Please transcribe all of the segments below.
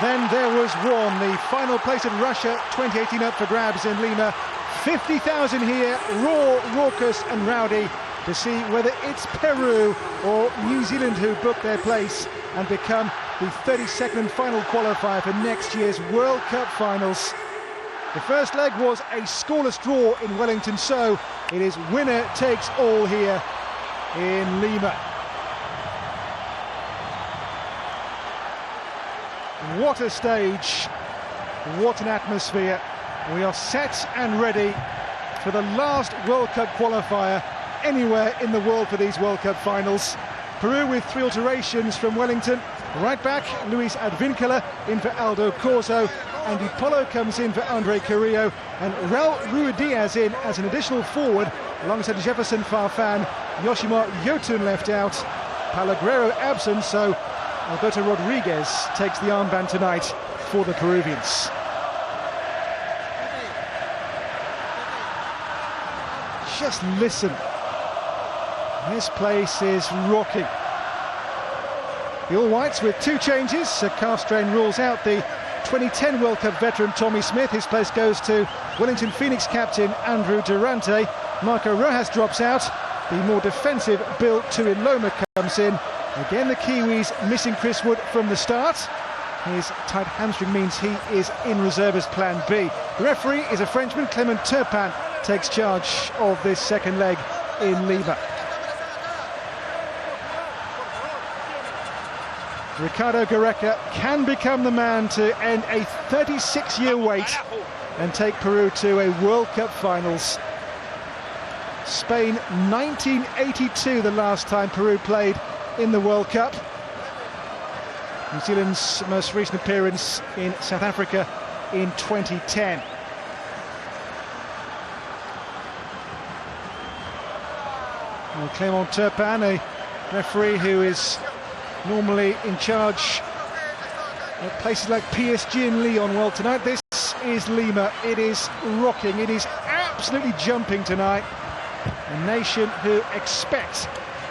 then there was one. The final place in Russia 2018 up for grabs in Lima. 50,000 here, raw, raucous and rowdy, to see whether it's Peru or New Zealand who book their place and become the 32nd and final qualifier for next year's World Cup finals. The first leg was a scoreless draw in Wellington, so it is winner takes all here in Lima. What a stage, what an atmosphere. We are set and ready for the last World Cup qualifier anywhere in the world for these World Cup finals. Peru with 3 alterations from Wellington. Right back, Luis Advincula in for Aldo Corso. Andy Polo comes in for Andre Carrillo. And Raul Ruidiaz in as an additional forward alongside Jefferson Farfan. Yoshimar Yotun left out. Palagrero absent, so Alberto Rodriguez takes the armband tonight for the Peruvians. Just listen. This place is rocking. The All Whites with 2 changes. Calf strain rules out the 2010 World Cup veteran Tommy Smith. His place goes to Wellington Phoenix captain Andrew Durante. Marco Rojas drops out. The more defensive Bill Tuiloma comes in. Again, the Kiwis missing Chris Wood from the start. His tight hamstring means he is in reserve as plan B. The referee is a Frenchman, Clement Turpin, takes charge of this second leg in Lima. Ricardo Gareca can become the man to end a 36-year wait and take Peru to a World Cup finals. Spain 1982, the last time Peru played in the World Cup. New Zealand's most recent appearance in South Africa in 2010. And Clement Turpin, a referee who is normally in charge at places like PSG and Lyon. Well, tonight this is Lima. It is rocking. It is absolutely jumping tonight. A nation who expects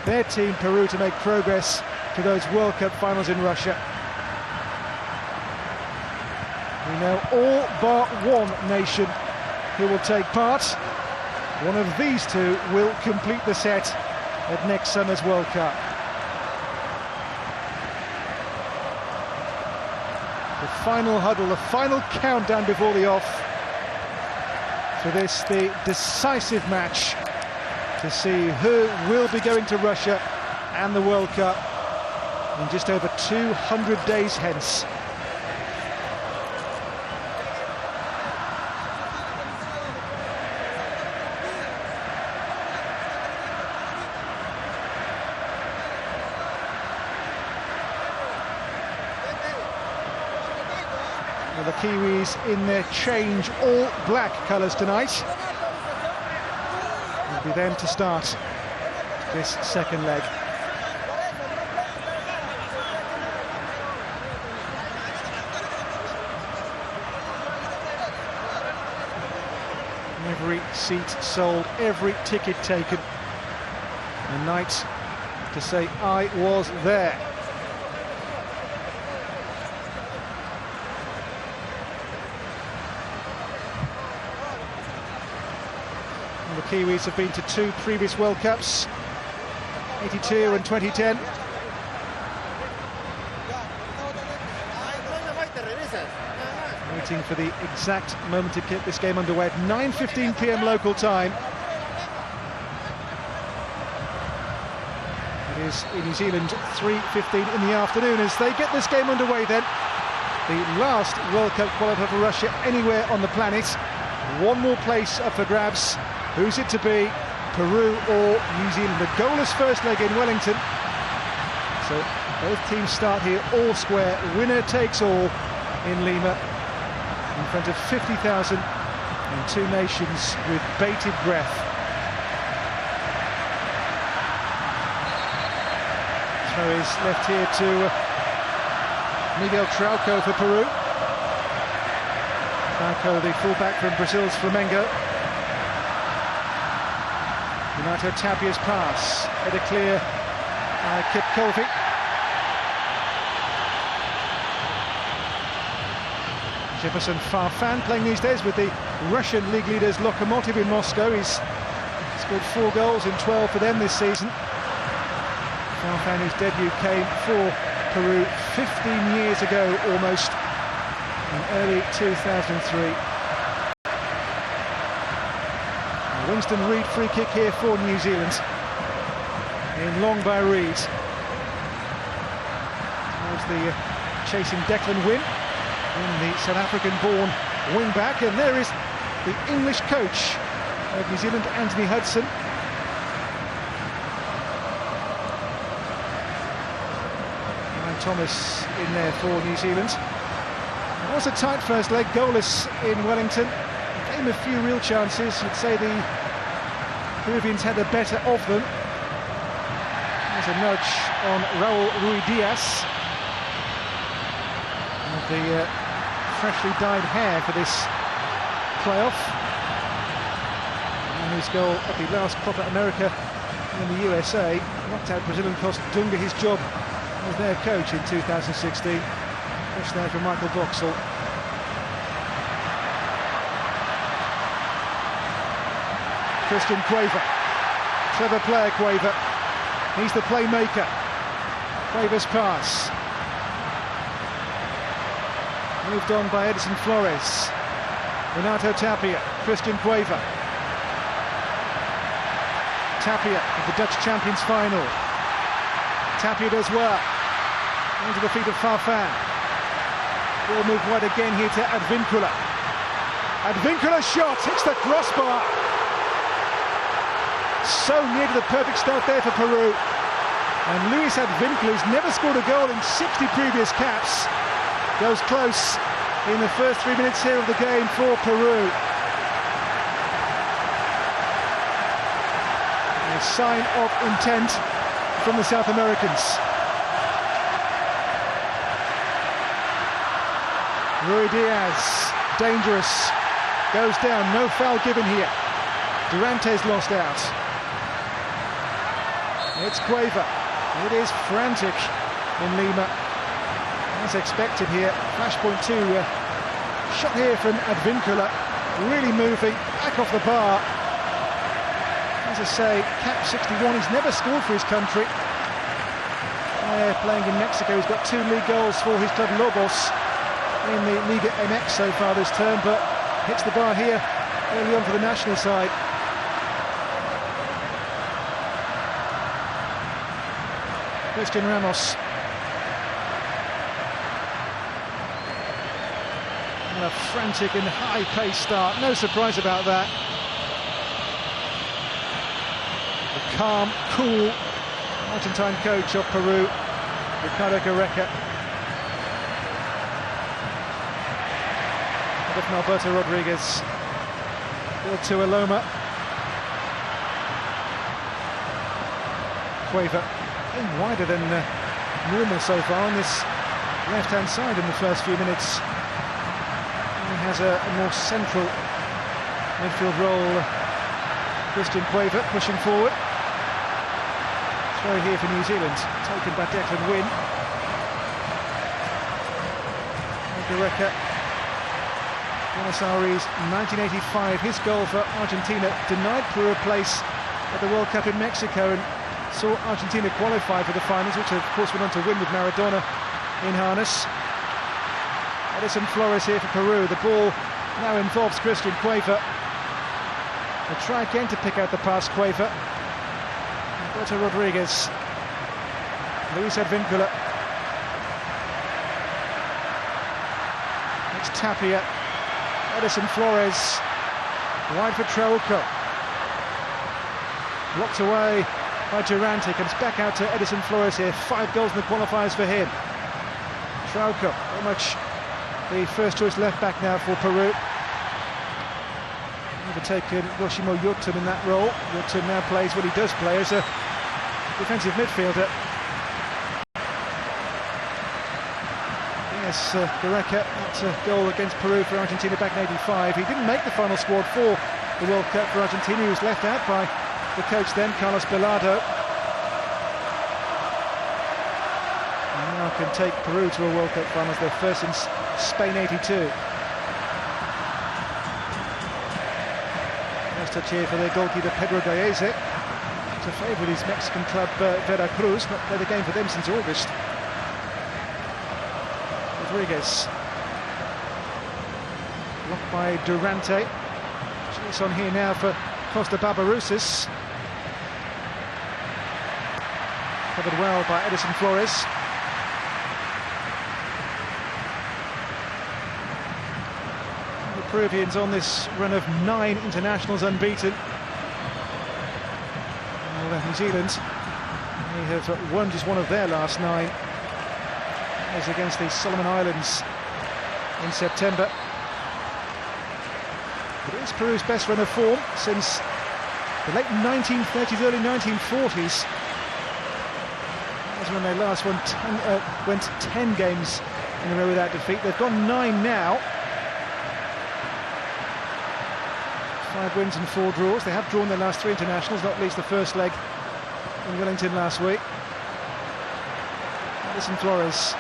their team, Peru, to make progress to those World Cup finals in Russia. We know all but one nation who will take part. One of these 2 will complete the set at next summer's World Cup. The final huddle, the final countdown before the off for this, the decisive match to see who will be going to Russia and the World Cup in just over 200 days hence. Well, the Kiwis in their change all black colours tonight. Will be them to start this second leg. Every seat sold, every ticket taken. A night to say I was there. And the Kiwis have been to 2 previous World Cups, 82 and 2010. Waiting for the exact moment to get this game underway at 9:15 p.m. local time. It is in New Zealand 3:15 in the afternoon as they get this game underway then. The last World Cup qualifier for Russia anywhere on the planet. One more place up for grabs. Who's it to be? Peru or New Zealand? The goalless first leg in Wellington. So both teams start here all square. Winner takes all in Lima, in front of 50,000 and 2 nations with bated breath. Throw is left here to Miguel Trauco for Peru. Trauco, the fullback from Brazil's Flamengo. Renato Tapia's pass, header clear, Kip Colby. Jefferson Farfan playing these days with the Russian league leaders Lokomotiv in Moscow. He's scored 4 goals in 12 for them this season. Farfan, whose debut came for Peru 15 years ago almost, in early 2003. Winston Reid free kick here for New Zealand. In long by Reid. Towards the chasing Declan Wynn, and the South African-born wing-back, and there is the English coach of New Zealand, Anthony Hudson. Ryan Thomas in there for New Zealand. It was a tight first leg, goalless in Wellington. Gave a few real chances. You'd say the Peruvians had the better of them. There's a nudge on Raul Ruiz-Diaz. The freshly dyed hair for this playoff, and his goal at the last Copa America in the USA knocked out Brazil and cost Dunga his job as their coach in 2016. Push there for Michael Boxall. Christian Cueva, clever player Cueva, he's the playmaker. Cueva's pass. Moved on by Edison Flores. Renato Tapia, Christian Cueva. Tapia at the Dutch Champions final. Tapia does well. Into the feet of Farfan. Ball moved wide again here to Advincula. Advincula's shot hits the crossbar. So near to the perfect start there for Peru. And Luis Advincula, who's never scored a goal in 60 previous caps, goes close in the first 3 minutes here of the game for Peru. A sign of intent from the South Americans. Ruiz-Diaz, dangerous, goes down, no foul given here. Durante's lost out. It's Cueva, it is frantic in Lima. As expected here, flashpoint 2, shot here from Advincula, really moving, back off the bar. As I say, cap 61, he's never scored for his country. Playing in Mexico, he's got 2 league goals for his club Lobos in the Liga MX so far this term, but hits the bar here early on for the national side. Christian Ramos. A frantic and high-paced start, no surprise about that. The calm, cool Argentine coach of Peru, Ricardo Gareca. And from Alberto Rodriguez. Ball to Aloma. Cueva in wider than normal so far on this left-hand side in the first few minutes. He has a more central midfield role. Christian Cueva pushing forward. Throw here for New Zealand, taken by Declan Wynn. Gareca, Buenos Aires, 1985, his goal for Argentina denied Peru a place at the World Cup in Mexico and saw Argentina qualify for the finals, which of course went on to win with Maradona in harness. Edison Flores here for Peru. The ball now involves Christian Cueva. They'll try again to pick out the pass, Cueva. Alberto Rodriguez. Luis Advincula. It's Tapia. Edison Flores. Wide for Trauco. Blocked away by Durante. Comes back out to Edison Flores here. 5 goals in the qualifiers for him. Trauco, very much the first choice left back now for Peru. Overtaken Yoshimo Yotun in that role. Yotun now plays what he does play as a defensive midfielder. Yes, Gareca, that's a goal against Peru for Argentina back in '85. He didn't make the final squad for the World Cup for Argentina. He was left out by the coach then, Carlos Bilardo. And now can take Peru to a World Cup final, their first since Spain '82. touch here for their goalkeeper Pedro Gaese. To favour his Mexican club Veracruz, not played a game for them since August. Rodriguez. Blocked by Durante. Chase on here now for Costa Barbarouses. Covered well by Edison Flores. The Peruvians on this run of 9 internationals unbeaten. New Zealand, they have won just one of their last 9. That was against the Solomon Islands in September. But it is Peru's best run of form since the late 1930s, early 1940s. That was when they last went 10 games in a row without defeat. They've gone 9 now. 5 wins and 4 draws. They have drawn their last 3 internationals, not least the first leg in Wellington last week. Edison Flores.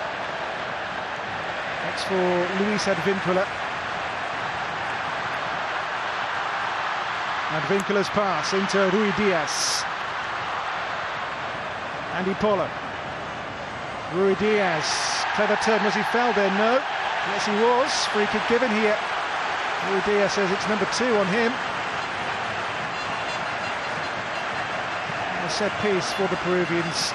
That's for Luis Advíncula. Advíncula's pass into Rui Diaz. Andy Polo. Rui Diaz. Clever turn. Was he fouled there? No. Yes, he was. Free kick given here. Rui Diaz says it's number 2 on him. A set piece for the Peruvians,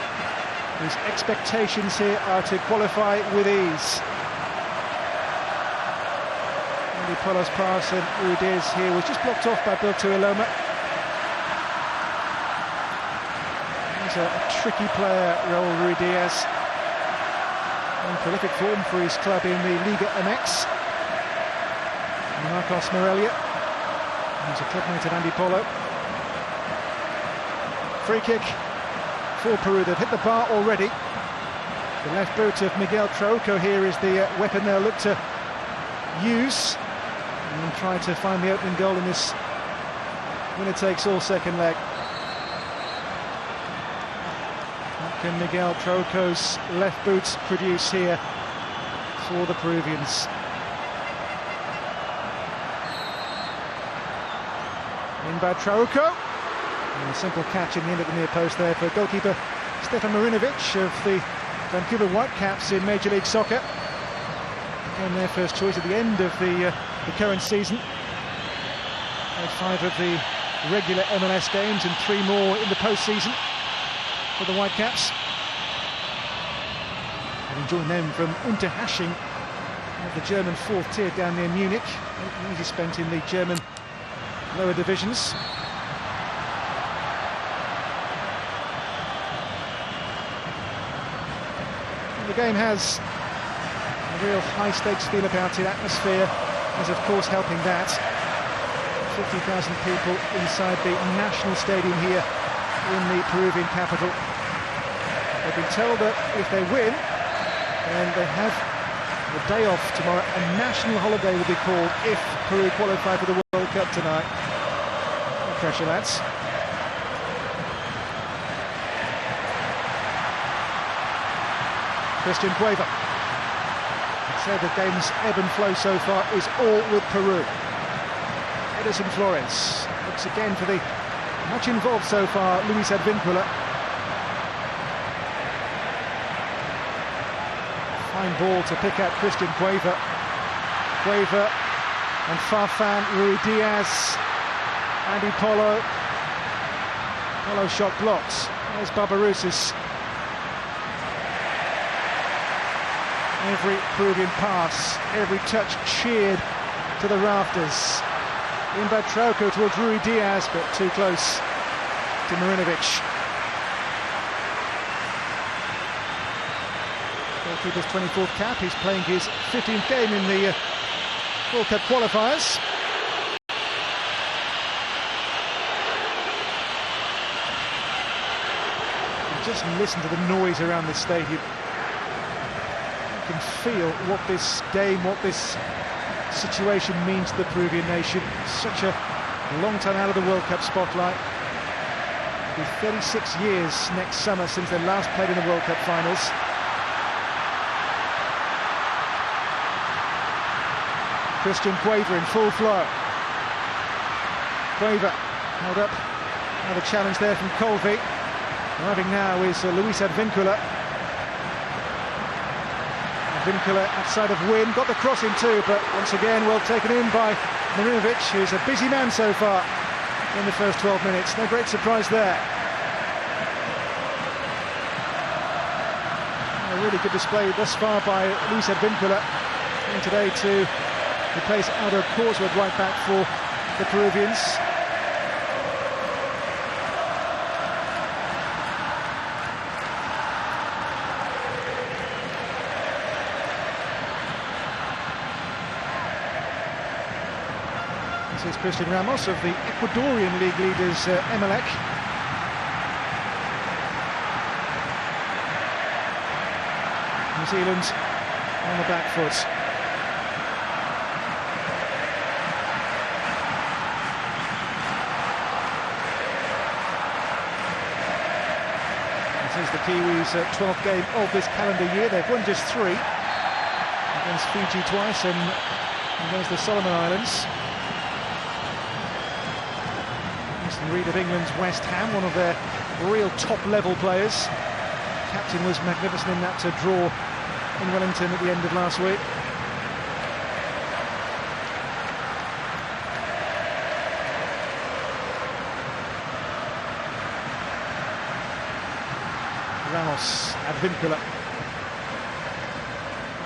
whose expectations here are to qualify with ease. Andy Polo's pass and Rui Diaz here was just blocked off by Bilto Iloma. He's a tricky player, Raul Rui Diaz. In prolific form for his club in the Liga MX. Marcos Morelia, he's a clubmate of Andy Polo. Free kick for Peru. They've hit the bar already. The left boot of Miguel Trauco here is the weapon they'll look to use and try to find the opening goal in this winner-takes-all second leg. What can Miguel Trauco's left boot produce here for the Peruvians? In by Trauco. And a simple catch in the end at the near post there for goalkeeper Stefan Marinovic of the Vancouver Whitecaps in Major League Soccer. Again, their first choice at the end of the current season. Played 5 of the regular MLS games and 3 more in the postseason for the Whitecaps. Having joined them from Unterhaching of the German 4th tier down near Munich. 8 years spent in the German lower divisions. The game has a real high-stakes feel about it. Atmosphere is, of course, helping that. 50,000 people inside the national stadium here in the Peruvian capital. They've been told that if they win, then they have the day off tomorrow. A national holiday will be called if Peru qualify for the World Cup tonight. No pressure, lads. Christian Cueva. So the game's ebb and flow so far is all with Peru. Edison Flores looks again for the much involved so far Luis Advíncula. Fine ball to pick out Christian Cueva. Cueva and Farfan, Rui Diaz, Andy Polo. Polo shot blocked. There's Barbarouses. Every Peruvian pass, every touch cheered to the rafters. In by Trauco towards Rui Diaz, but too close to Marinovic. Goalkeeper's 24th cap, he's playing his 15th game in the World Cup qualifiers. Just listen to the noise around the stadium. You can feel what this game, what this situation means to the Peruvian nation. Such a long time out of the World Cup spotlight. It'll be 36 years next summer since they last played in the World Cup finals. Christian Cueva in full flow. Cueva Held up. Another challenge there from Colby. Arriving now is Luis Advíncula. Advíncula outside of Wynn, got the cross in too, but once again well taken in by Marinovic, who's a busy man so far in the first 12 minutes. No great surprise there. A really good display thus far by Luis Advíncula, and today to replace Aldo Korswood right back for the Peruvians. This is Christian Ramos of the Ecuadorian league leaders Emelec. New Zealand on the back foot. This is the Kiwis' 12th game of this calendar year. They've won just 3 against Fiji twice and against the Solomon Islands. Reid of England's West Ham, one of their real top-level players. Captain was magnificent in that draw in Wellington at the end of last week. Ramos, Advíncula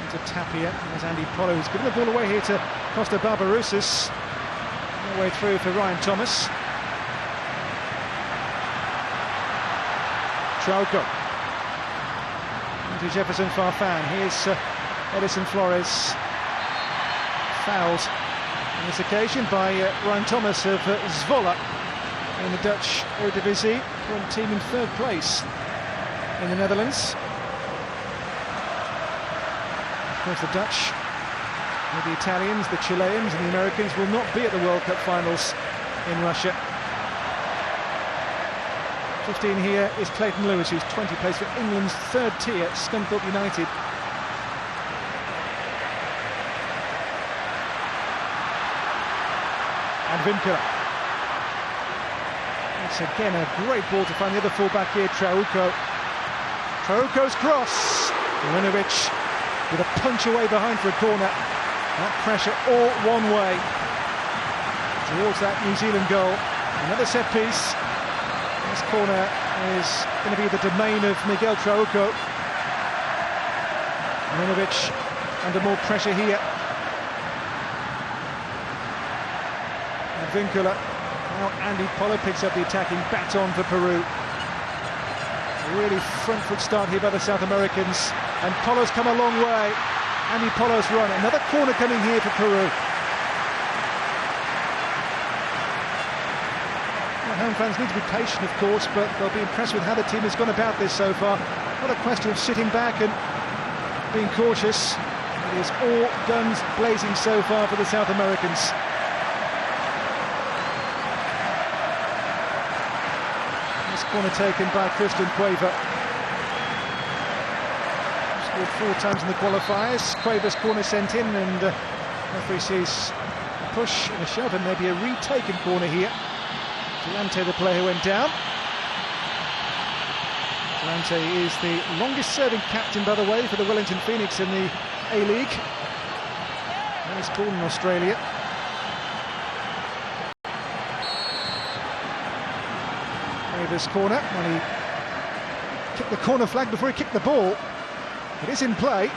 into Tapia. There's Andy Polo, who's given the ball away here to Costa Barbarouses. All the way through for Ryan Thomas. Trauco into Jefferson Farfan. Here's Edison Flores, fouled on this occasion by Ryan Thomas of Zwolle in the Dutch Eredivisie, one team in 3rd place in the Netherlands. Of course, the Dutch, with the Italians, the Chileans and the Americans will not be at the World Cup finals in Russia. 15 here is Clayton Lewis, who's 20, plays for England's 3rd tier, Scunthorpe United. Advíncula. It's again a great ball to find the other fullback here, Trauco. Trauco's cross. Marinovic with a punch away behind for a corner. That pressure all one way towards that New Zealand goal. Another set piece. This corner is going to be the domain of Miguel Trauco. Marinovic under more pressure here. Advíncula. Now Andy Polo picks up the attacking baton for Peru. A really front foot start here by the South Americans. And Polo's come a long way. Andy Polo's run. Another corner coming here for Peru. Home fans need to be patient, of course, but they'll be impressed with how the team has gone about this so far. Not a question of sitting back and being cautious. It is all guns blazing so far for the South Americans. This corner taken by Christian Cueva. Scored 4 times in the qualifiers. Cueva's corner sent in, and referee sees a push and a shove, and maybe a retaken corner here. Delante, the player who went down. Delante is the longest serving captain, by the way, for the Wellington Phoenix in the A-League. And he's born in Australia. This corner, when he kicked the corner flag before he kicked the ball. It is in play.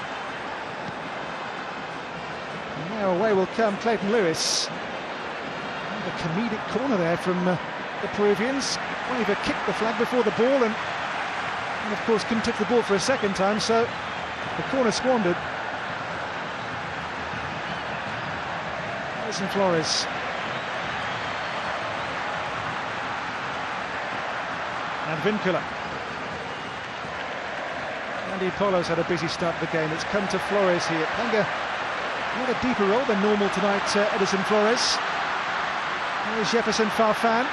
And now away will come Clayton Lewis. A comedic corner there from the Peruvians. Cueva kicked the flag before the ball and of course couldn't touch the ball for a second time, so the corner squandered. Edison Flores. Advíncula. Andy Polo's had a busy start of the game. It's come to Flores here. Playing a deeper role than normal tonight, Edison Flores. There's Jefferson Farfan.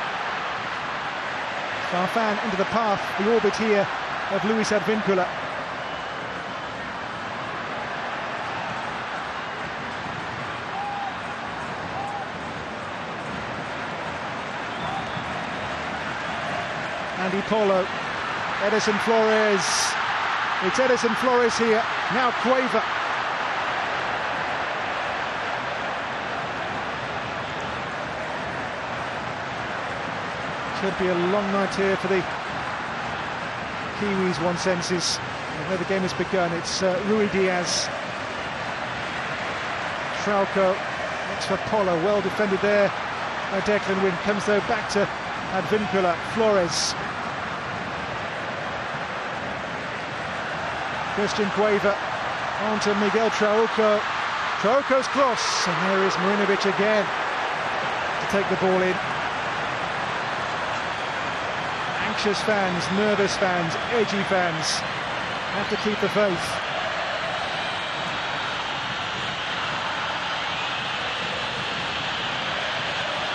Farfan into the path, the orbit here of Luis Advíncula. Andy Polo, Edison Flores. It's Edison Flores here, now Cueva. Could be a long night here for the Kiwis, one senses. Where the game has begun, it's Rui Diaz. Trauco, next for Polo, well defended there by Declan Wynn. Comes though back to Advincula, Flores. Christian Cueva on to Miguel Trauco. Trauco's cross, and there is Marinovic again to take the ball in. Anxious fans, nervous fans, edgy fans have to keep the faith.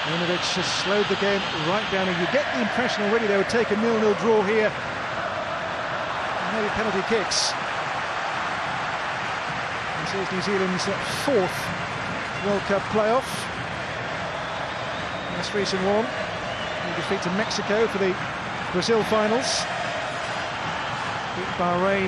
Marinovic has slowed the game right down, and you get the impression already they would take a 0-0 draw here. Maybe penalty kicks. This is New Zealand's fourth World Cup playoff. Most recent one, a defeat to Mexico for the Brazil finals. Beat Bahrain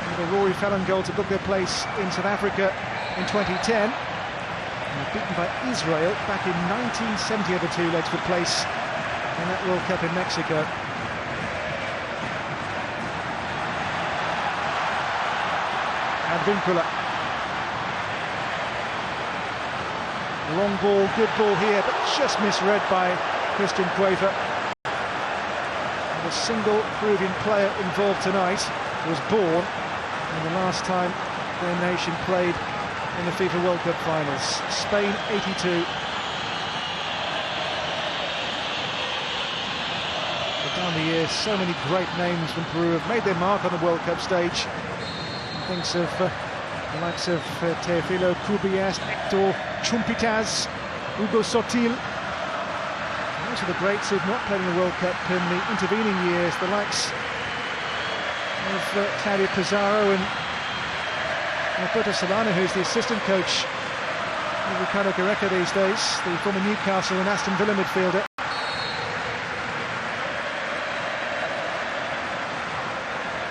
with a Rory Fallon goal to book their place in South Africa in 2010. And beaten by Israel back in 1970 over two legs for place in that World Cup in Mexico. Advincula. Long ball, good ball here, but just misread by Christian Cueva. And a single Peruvian player involved tonight was born in the last time their nation played in the FIFA World Cup finals. Spain 82. But down the years, so many great names from Peru have made their mark on the World Cup stage. Thinks of the likes of Teofilo Cubillas, Hector Chumpitas, Hugo Sotil. Those are the greats who've not played in the World Cup in the intervening years, the likes of Claudio Pizarro and Alberto Solano, who's the assistant coach of Ricardo Gareca these days, the former Newcastle and Aston Villa midfielder.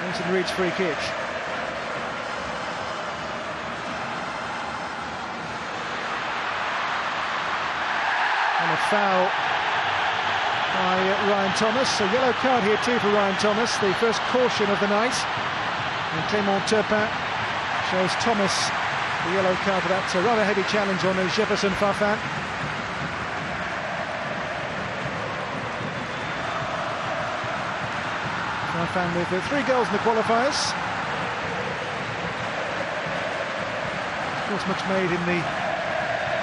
Vincent Reed's free kick. And a foul by Ryan Thomas. A yellow card here too for Ryan Thomas, the first caution of the night. And Clément Turpin shows Thomas the yellow card for that rather heavy challenge on Jefferson Farfan. Farfan with 3 goals in the qualifiers. Of course, much made in the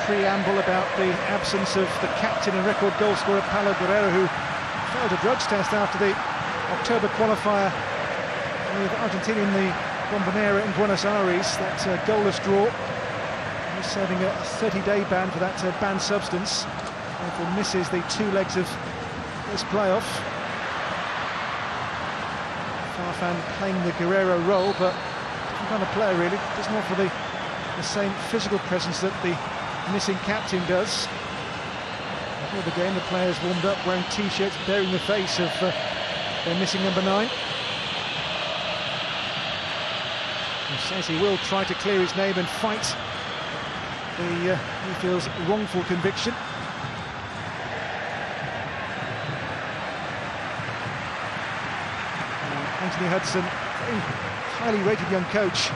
preamble about the absence of the captain and record goal scorer Paulo Guerrero, who failed a drugs test after the October qualifier with Argentina in the Bombonera in Buenos Aires, that goalless draw. He's serving a 30-day ban for that banned substance. Therefore misses the 2 legs of this playoff. Farfan playing the Guerrero role, but different kind of player really. Doesn't offer the same physical presence that the missing captain does. Before the game, the players warmed up wearing t-shirts bearing the face of their missing number 9. He says he will try to clear his name and fight the he feels wrongful conviction. Anthony Hudson, very highly rated young coach,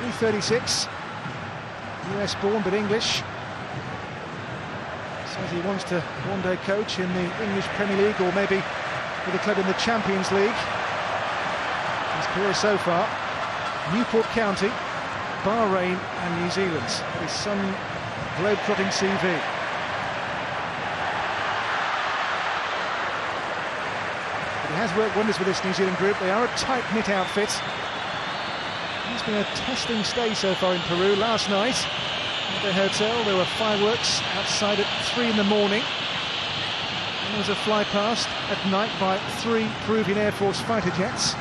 only 36, US born but English. Says he wants to one day coach in the English Premier League, or maybe with a club in the Champions League. His career so far: Newport County, Bahrain and New Zealand. His some globe-trotting CV. But he has worked wonders with this New Zealand group. They are a tight-knit outfit. It's been a testing stay so far in Peru. Last night at the hotel there were fireworks outside at 3 in the morning. And there was a fly past at night by 3 Peruvian Air Force fighter jets.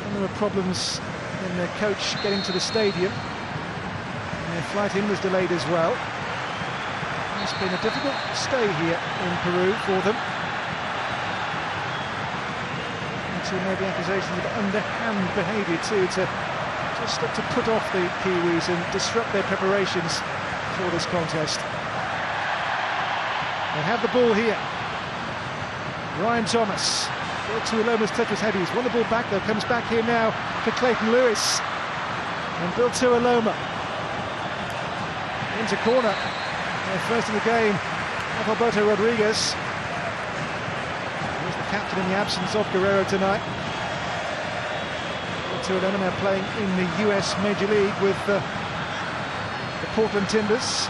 And there were problems in their coach getting to the stadium, and their flight in was delayed as well. It's been a difficult stay here in Peru for them. Referee made the accusation of underhand behaviour too, to just to put off the Kiwis and disrupt their preparations for this contest. They have the ball here. Ryan Thomas. Bill Tuiloma's touch was heavy. He's won the ball back though. Comes back here now for Clayton Lewis. And Bill Tuiloma into corner. First in the game, Alberto Rodriguez. He's the captain in the absence of Guerrero tonight. Tuiloma now playing in the US Major League with the Portland Timbers.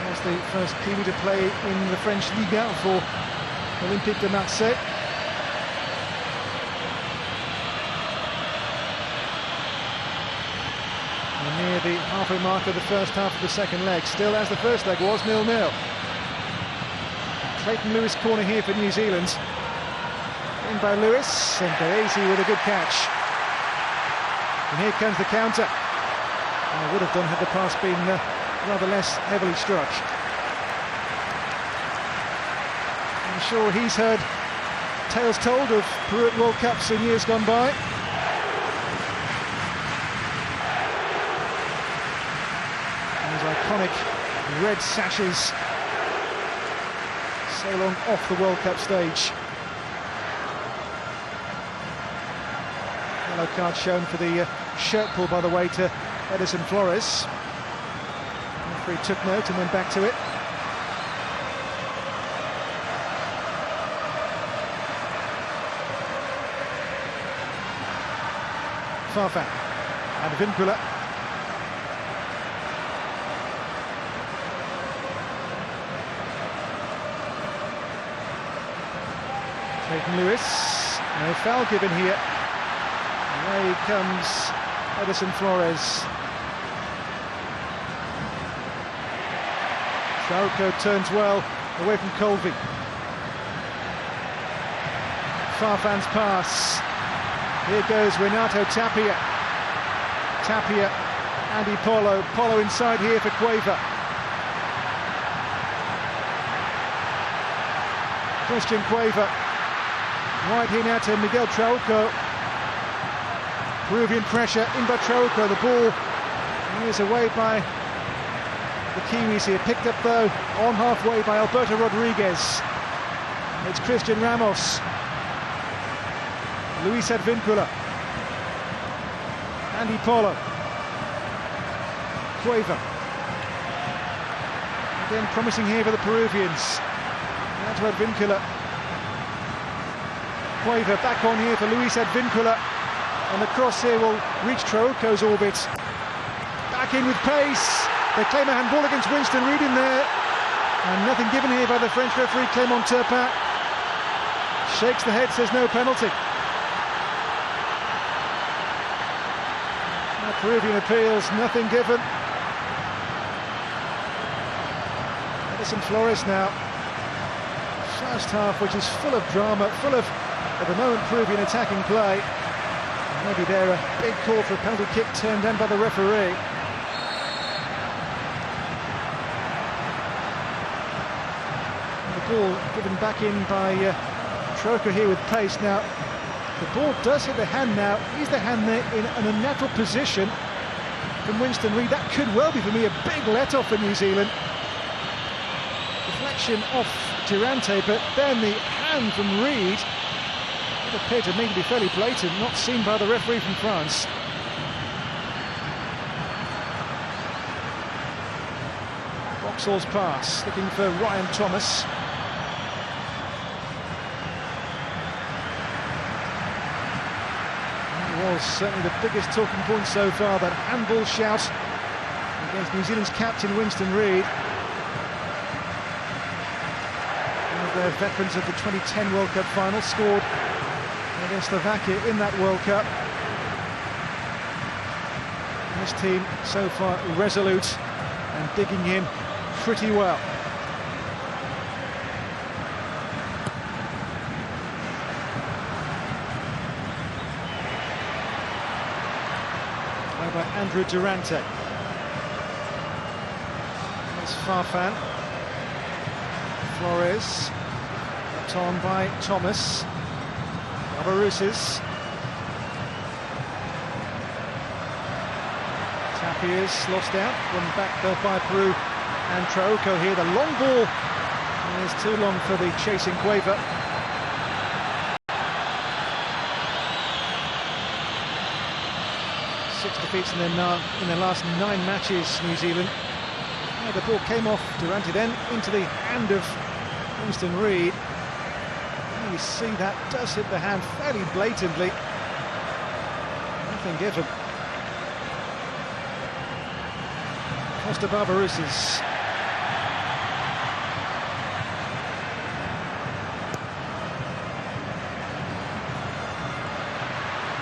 Was the first Kiwi to play in the French Liga for Olympique de Marseille. Near the halfway mark of the first half of the second leg, still as the first leg was, 0-0. Clayton Lewis corner here for New Zealand. In by Lewis, and Baezi with a good catch. And here comes the counter. And would have done had the pass been rather less heavily struck. I'm sure he's heard tales told of Peru at World Cups in years gone by. Iconic red sashes so long off the World Cup stage. Yellow card shown for the shirt pull, by the way, to Edison Flores. The referee took note and went back to it. Farfan and Vincula. Clayton Lewis, no foul given here. Away comes Edison Flores. Trauco turns well away from Colby. Farfan's pass. Here goes Renato Tapia. Tapia, Andy Polo. Polo inside here for Cueva. Christian Cueva. Wide here now to Miguel Trauco. Peruvian pressure in by Trauco. The ball is away by the Kiwis here. Picked up though on halfway by Alberto Rodriguez. It's Christian Ramos. Luis Advincula. Andy Polo. Cueva. Again promising here for the Peruvians. Now to Advincula. Cueva back on here for Luis Advincula, and the cross here will reach Trauco's orbit. Back in with pace. They claim a handball against Winston Reid in there, and nothing given here by the French referee Clément Turpin. Shakes the head, says no penalty. Now Peruvian appeals, nothing given. Edison Flores now. First half, which is full of drama, full of, at the moment, Peruvian attacking play. Maybe there a big call for a penalty kick turned down by the referee. And the ball given back in by Trauco here with pace. Now, the ball does hit the hand now. Is the hand there in an unnatural position from Winston Reid? That could well be, for me, a big let-off for New Zealand. Deflection off Durante, but then the hand from Reid, it appeared to me to be fairly blatant, not seen by the referee from France. Boxall's pass, looking for Ryan Thomas. That was certainly the biggest talking point so far, that handball shout against New Zealand's captain Winston Reid. They're veterans of the 2010 World Cup final, scored against Slovakia in that World Cup. And this team so far resolute and digging in pretty well. How about Andrew Durante? There's Farfan. Flores. On by Thomas. Barbarusas. Tapia's lost out, won back though by Peru and Traorco here. The long ball is too long for the chasing Cueva. Six defeats in their last 9 matches, New Zealand. Yeah, the ball came off Durante, then into the hand of Winston Reid. You see that does hit the hand fairly blatantly. Nothing given. Costa Barbarusas.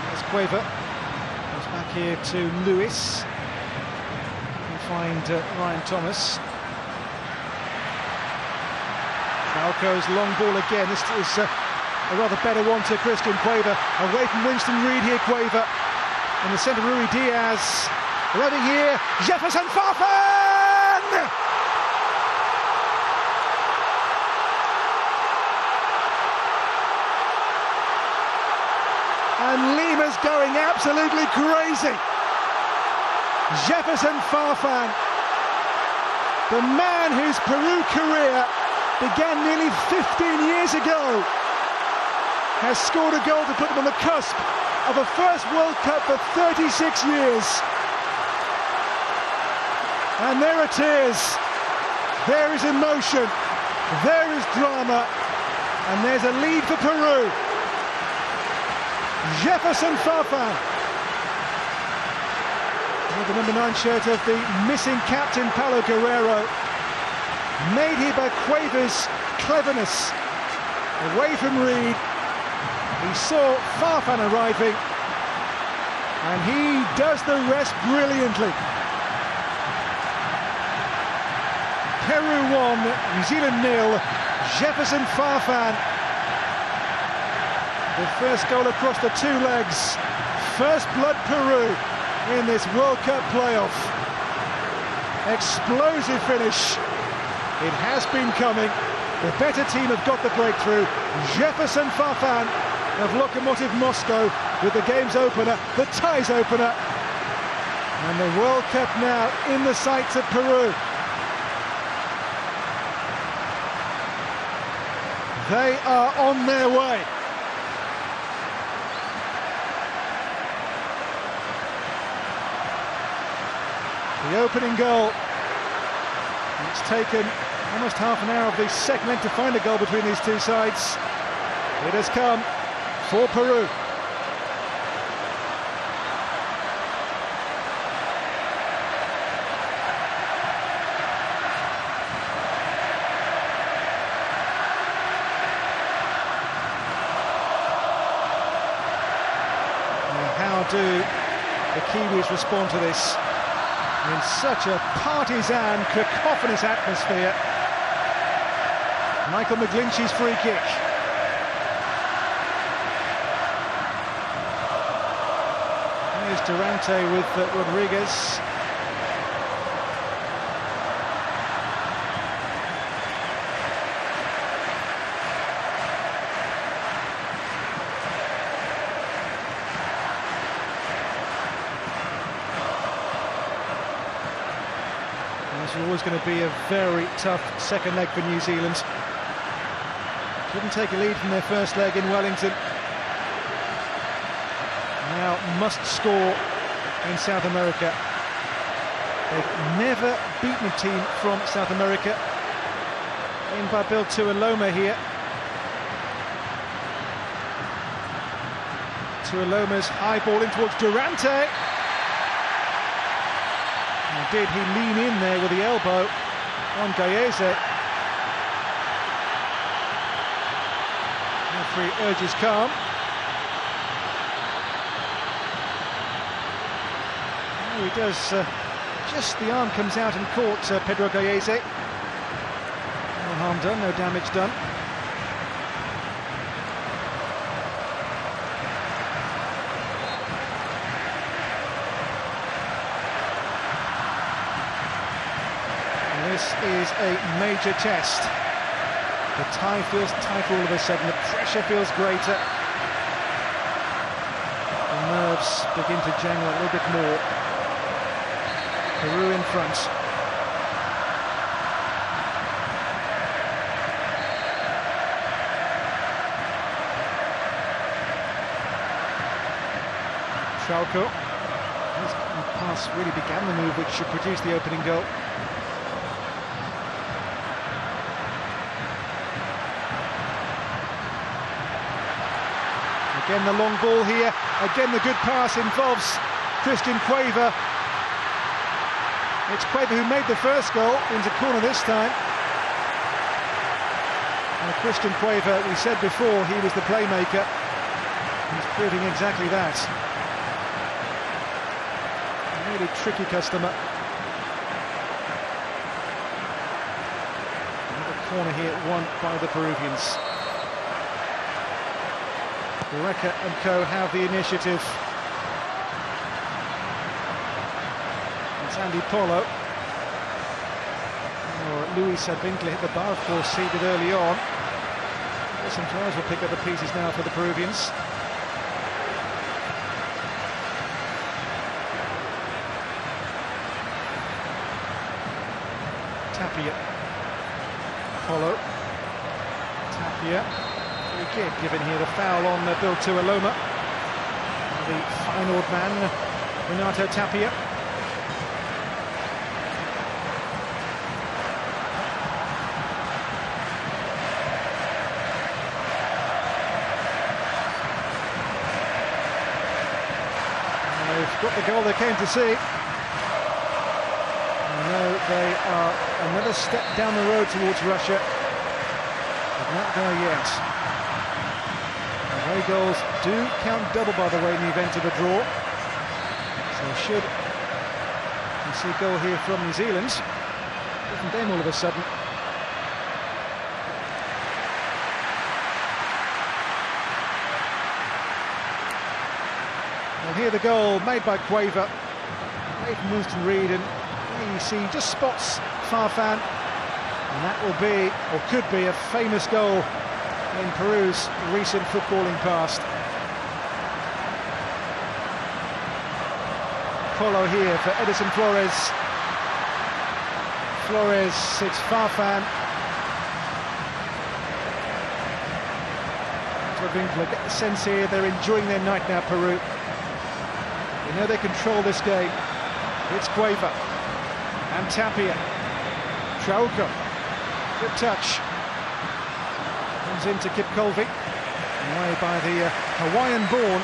There's Cueva. Goes back here to Lewis. We find Ryan Thomas. Trauco's long ball again. This is a rather better one to Christian Cueva. Away from Winston Reid here, Cueva. In the centre, Rui Diaz. Running here, Jefferson Farfan! And Lima's going absolutely crazy. Jefferson Farfan, the man whose Peru career began nearly 15 years ago, has scored a goal to put them on the cusp of a first World Cup for 36 years. And there are tears, there is emotion, there is drama, and there's a lead for Peru. Jefferson Farfan, with the number 9 shirt of the missing captain Paulo Guerrero, made here by Cueva's cleverness. Away from Reid, he saw Farfan arriving, and he does the rest brilliantly. Peru 1, New Zealand 0, Jefferson Farfan. The first goal across the 2 legs. First blood Peru in this World Cup playoff. Explosive finish. It has been coming. The better team have got the breakthrough. Jefferson Farfan of Lokomotiv Moscow with the game's opener, the ties opener. And the World Cup now in the sights of Peru. They are on their way. The opening goal. It's taken almost half an hour of the second leg to find a goal between these two sides. It has come for Peru. How do the Kiwis respond to this in such a partisan, cacophonous atmosphere? Michael McGlinchey's free kick. Here's Durante with Rodriguez. It's always going to be a very tough second leg for New Zealand. Couldn't take a lead from their first leg in Wellington. Now must score in South America. They've never beaten a team from South America. In by Bill Tuiloma here. Tuiloma's high ball in towards Durante. And did he lean in there with the elbow on Gallese? Referee urges calm. Oh, he does, just the arm comes out and caught Pedro Gallese. No harm done, no damage done. This is a major test. The tie feels tighter all of a sudden, the pressure feels greater. nerves begin to jangle a little bit more. Peru in front. Trauco. His pass really began the move which should produce the opening goal. Again the long ball here, again the good pass involves Christian Cueva. It's Cueva who made the first goal, into corner this time. And Christian Cueva, we said before, he was the playmaker. He's proving exactly that. A really tricky customer. Another corner here won by the Peruvians. Reka and co have the initiative. It's Andy Polo. Luis Advincula hit the bar, of course, seeded early on. Some Flores will pick up the pieces now for the Peruvians. Tapia. Polo. Tapia. Kick given here, the foul on Bill Tuiloma. The fine-old man, Renato Tapia. And they've got the goal they came to see. I know they are another step down the road towards Russia, but not there yet. Away goals do count double, by the way, in the event of a draw. So should you see a goal here from New Zealand, different game all of a sudden. Well, here the goal made by Cueva, away from Winston Reid, and there you see just spots Farfan, and that will be, or could be, a famous goal in Peru's recent footballing past. Polo here for Edison Flores. Flores, it's Farfan. Advincula, get the sense here they're enjoying their night now, Peru. They know they control this game. It's Cueva and Tapia. Trauco, good touch. Into Kip Colby, away by the Hawaiian-born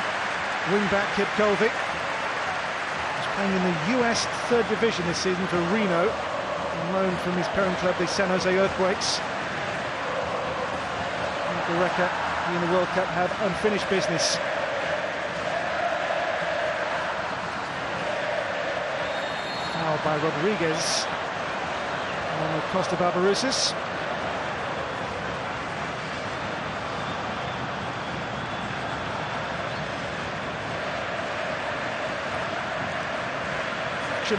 wing-back Kip Colby. He's playing in the US 3rd Division this season for Reno, on loan from his parent club, the San Jose Earthquakes. Reka in the World Cup have unfinished business. Foul by Rodriguez on Costa Barbarouses.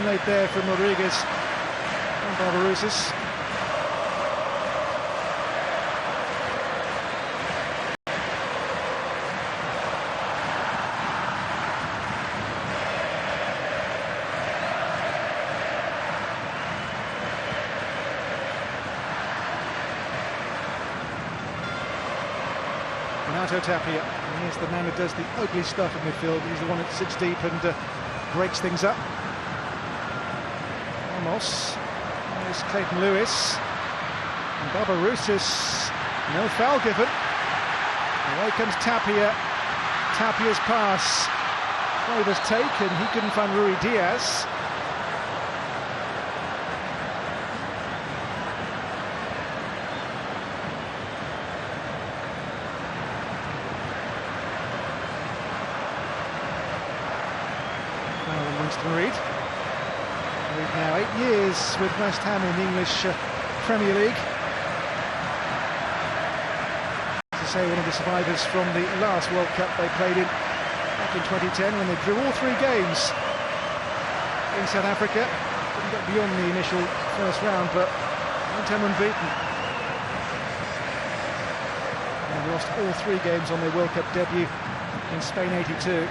Made there from Rodriguez and Barbarouses. Renato Tapia, and here's the man who does the ugly stuff in midfield. He's the one that sits deep and breaks things up. There's Clayton Lewis and Barbarouses, no foul given. Away comes Tapia. Tapia's pass, Cueva's taken, he couldn't find Rui Diaz. Foul on Winston Reid. Now 8 years with West Ham in the English Premier League. To say, one of the survivors from the last World Cup they played in back in 2010 when they drew all 3 games in South Africa. Didn't get beyond the initial first round, but one time unbeaten. And lost all 3 games on their World Cup debut in Spain '82.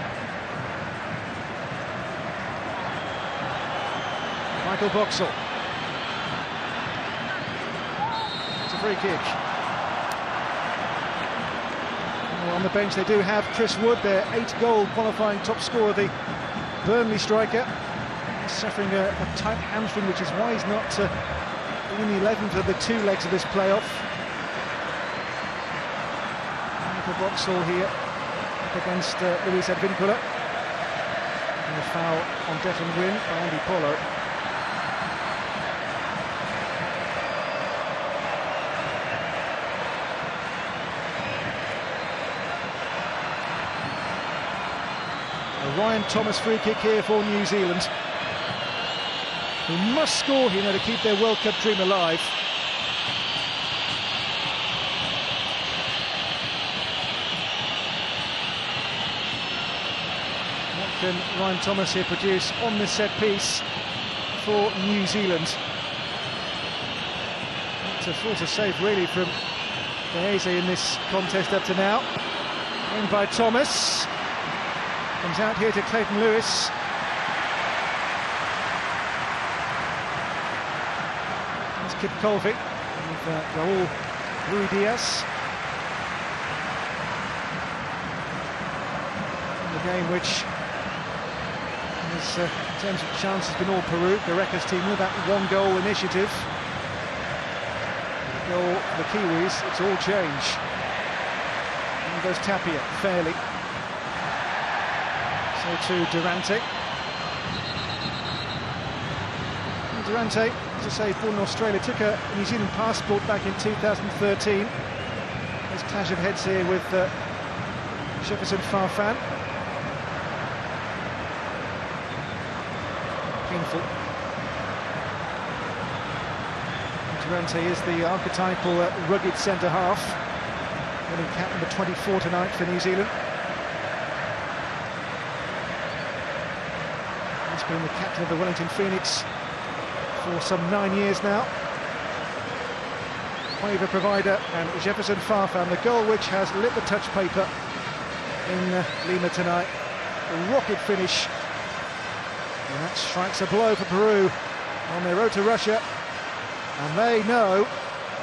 Michael Boxall. It's a free kick. Well, on the bench they do have Chris Wood, their 8-goal qualifying top scorer, the Burnley striker. He's suffering a tight hamstring, which is why he's not in the 11 for the 2 legs of this playoff. Michael Boxall here up against Luis Advíncula. And a foul on Declan Gwynn by Andy Polo. A Ryan Thomas free kick here for New Zealand, who must score here now to keep their World Cup dream alive. What can Ryan Thomas here produce on this set piece for New Zealand? It's a force of save really from Beeze in this contest up to now. In by Thomas. Comes out here to Clayton Lewis. Kip Colby with Raul Ruiz-Diaz. The game which has, in terms of chances, been all Peru, the Records team with that 1-goal initiative. The goal for the Kiwis, it's all change. And goes Tapia, fairly. So to Durante. And Durante, as I say, born in Australia, took a New Zealand passport back in 2013. There's clash of heads here with Jefferson Farfan. Painful. Durante is the archetypal rugged centre-half, winning cap number 24 tonight for New Zealand. He's been the captain of the Wellington Phoenix for some 9 years now. Waiver provider and Jefferson Farfan, the goal which has lit the touch paper in Lima tonight. A rocket finish, and that strikes a blow for Peru on their road to Russia, and they know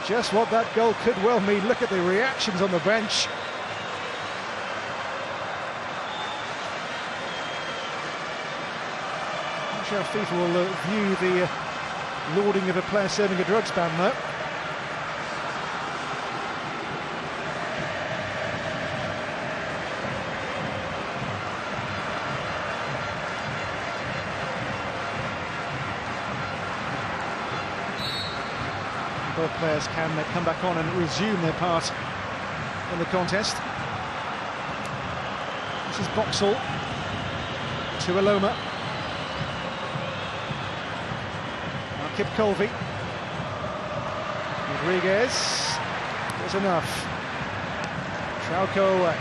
just what that goal could well mean. Look at the reactions on the bench. I'm not sure how FIFA will view the lauding of a player serving a drugs ban, though. Both players can come back on and resume their part in the contest. This is Boxall to Aloma. Now Kip Colby. Rodriguez. There's enough. Trauco.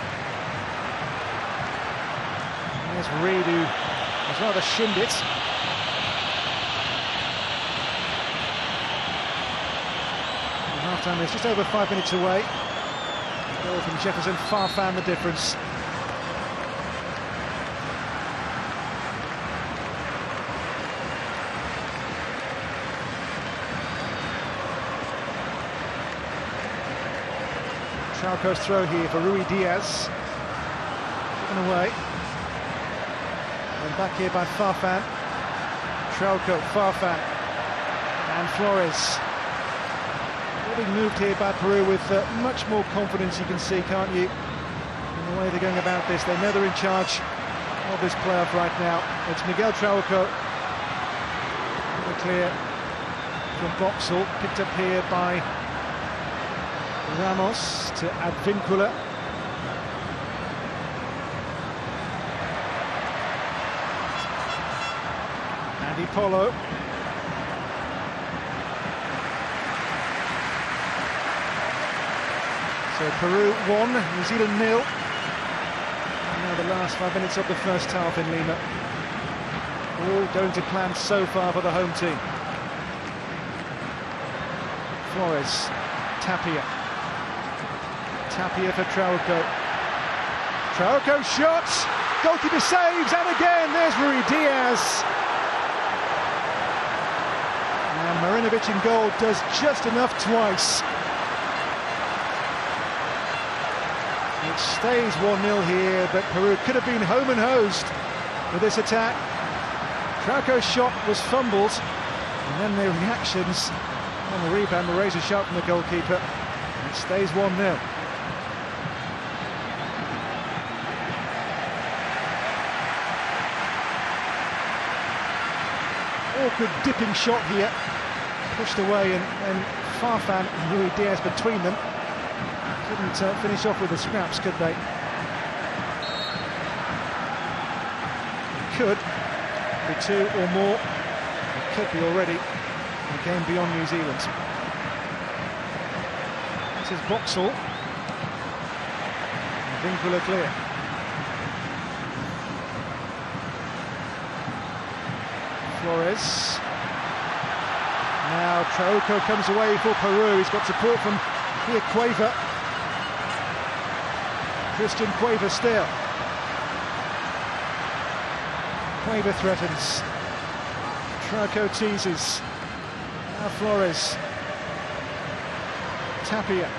There's Reid, who has rather shinned it. Half-time is just over 5 minutes away. Goal from Jefferson Farfan, the difference. Trauco's throw here for Ruiz-Diaz. Given away. And back here by Farfan. Trauco, Farfan, and Flores. Being moved here by Peru with much more confidence, you can see, can't you, in the way they're going about this. They know they're in charge of this playoff right now. It's Miguel Trauco, clear from Boxall, picked up here by Ramos to Advíncula. Andy Polo. So Peru 1, New Zealand 0. And now the last 5 minutes of the first half in Lima. All going to plan so far for the home team. Flores, Tapia. Tapia for Trauco. Trauco shot! Goalkeeper saves, and again there's Ruiz-Diaz. Marinovic in goal does just enough twice. It stays 1-0 here, but Peru could have been home and hosed with this attack. Trauco's shot was fumbled, and then the reactions on the rebound were razor sharp from the goalkeeper. It stays 1-0. Awkward dipping shot here, pushed away, and Farfan and Rui Diaz between them couldn't finish off with the scraps, could they? Could be two or more. It could be already a game beyond New Zealand. This is Boxall. Vincula clear. Flores. Now Trauco comes away for Peru. He's got support from here Cueva. Christian Cueva still. Cueva threatens. Trauco teases. Now Flores. Tapia.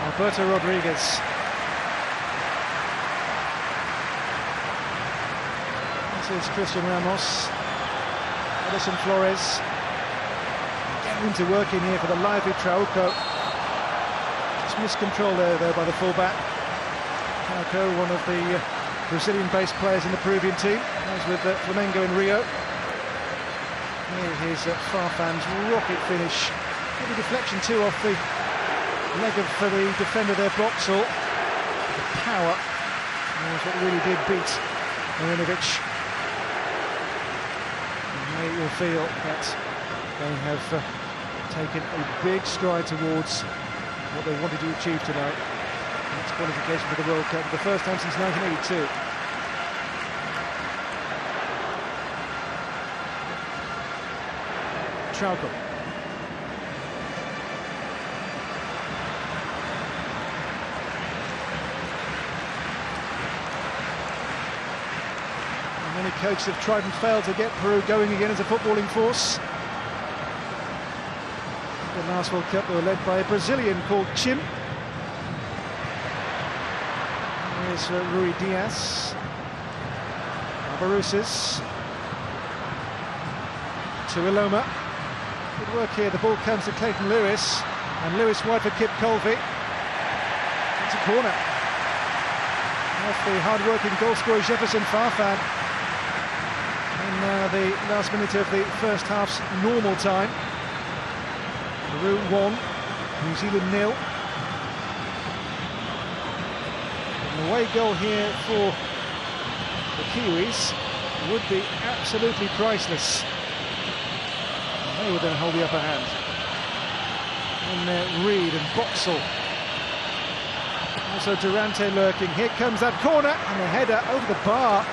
Alberto Rodriguez. This is Christian Ramos. Edison Flores. Getting into work in here for the lively Trauco. Just missed control there though by the fullback. Trauco, one of the Brazilian-based players in the Peruvian team. He was with Flamengo in Rio. Here is Farfan's rocket finish. Maybe deflection too off the leg of the defender there, Boxall. The power was what really did beat Marinovic. And you will feel that they have taken a big stride towards what they wanted to achieve tonight. That's qualification for the World Cup for the first time since 1982. Trauco. Many coaches have tried and failed to get Peru going again as a footballing force. The last World Cup they were led by a Brazilian called Chim. Here's Rui Diaz. Barbarouses. To Iloma. Good work here, the ball comes to Clayton Lewis. And Lewis wide for Kip Colby. It's a corner. Off the hard-working goal-scorer Jefferson Farfan. And the last minute of the first half's normal time. Peru 1, New Zealand 0. An away goal here for the Kiwis would be absolutely priceless. And they would then hold the upper hand. And Reed and Boxall. Also Durante lurking. Here comes that corner and the header over the bar.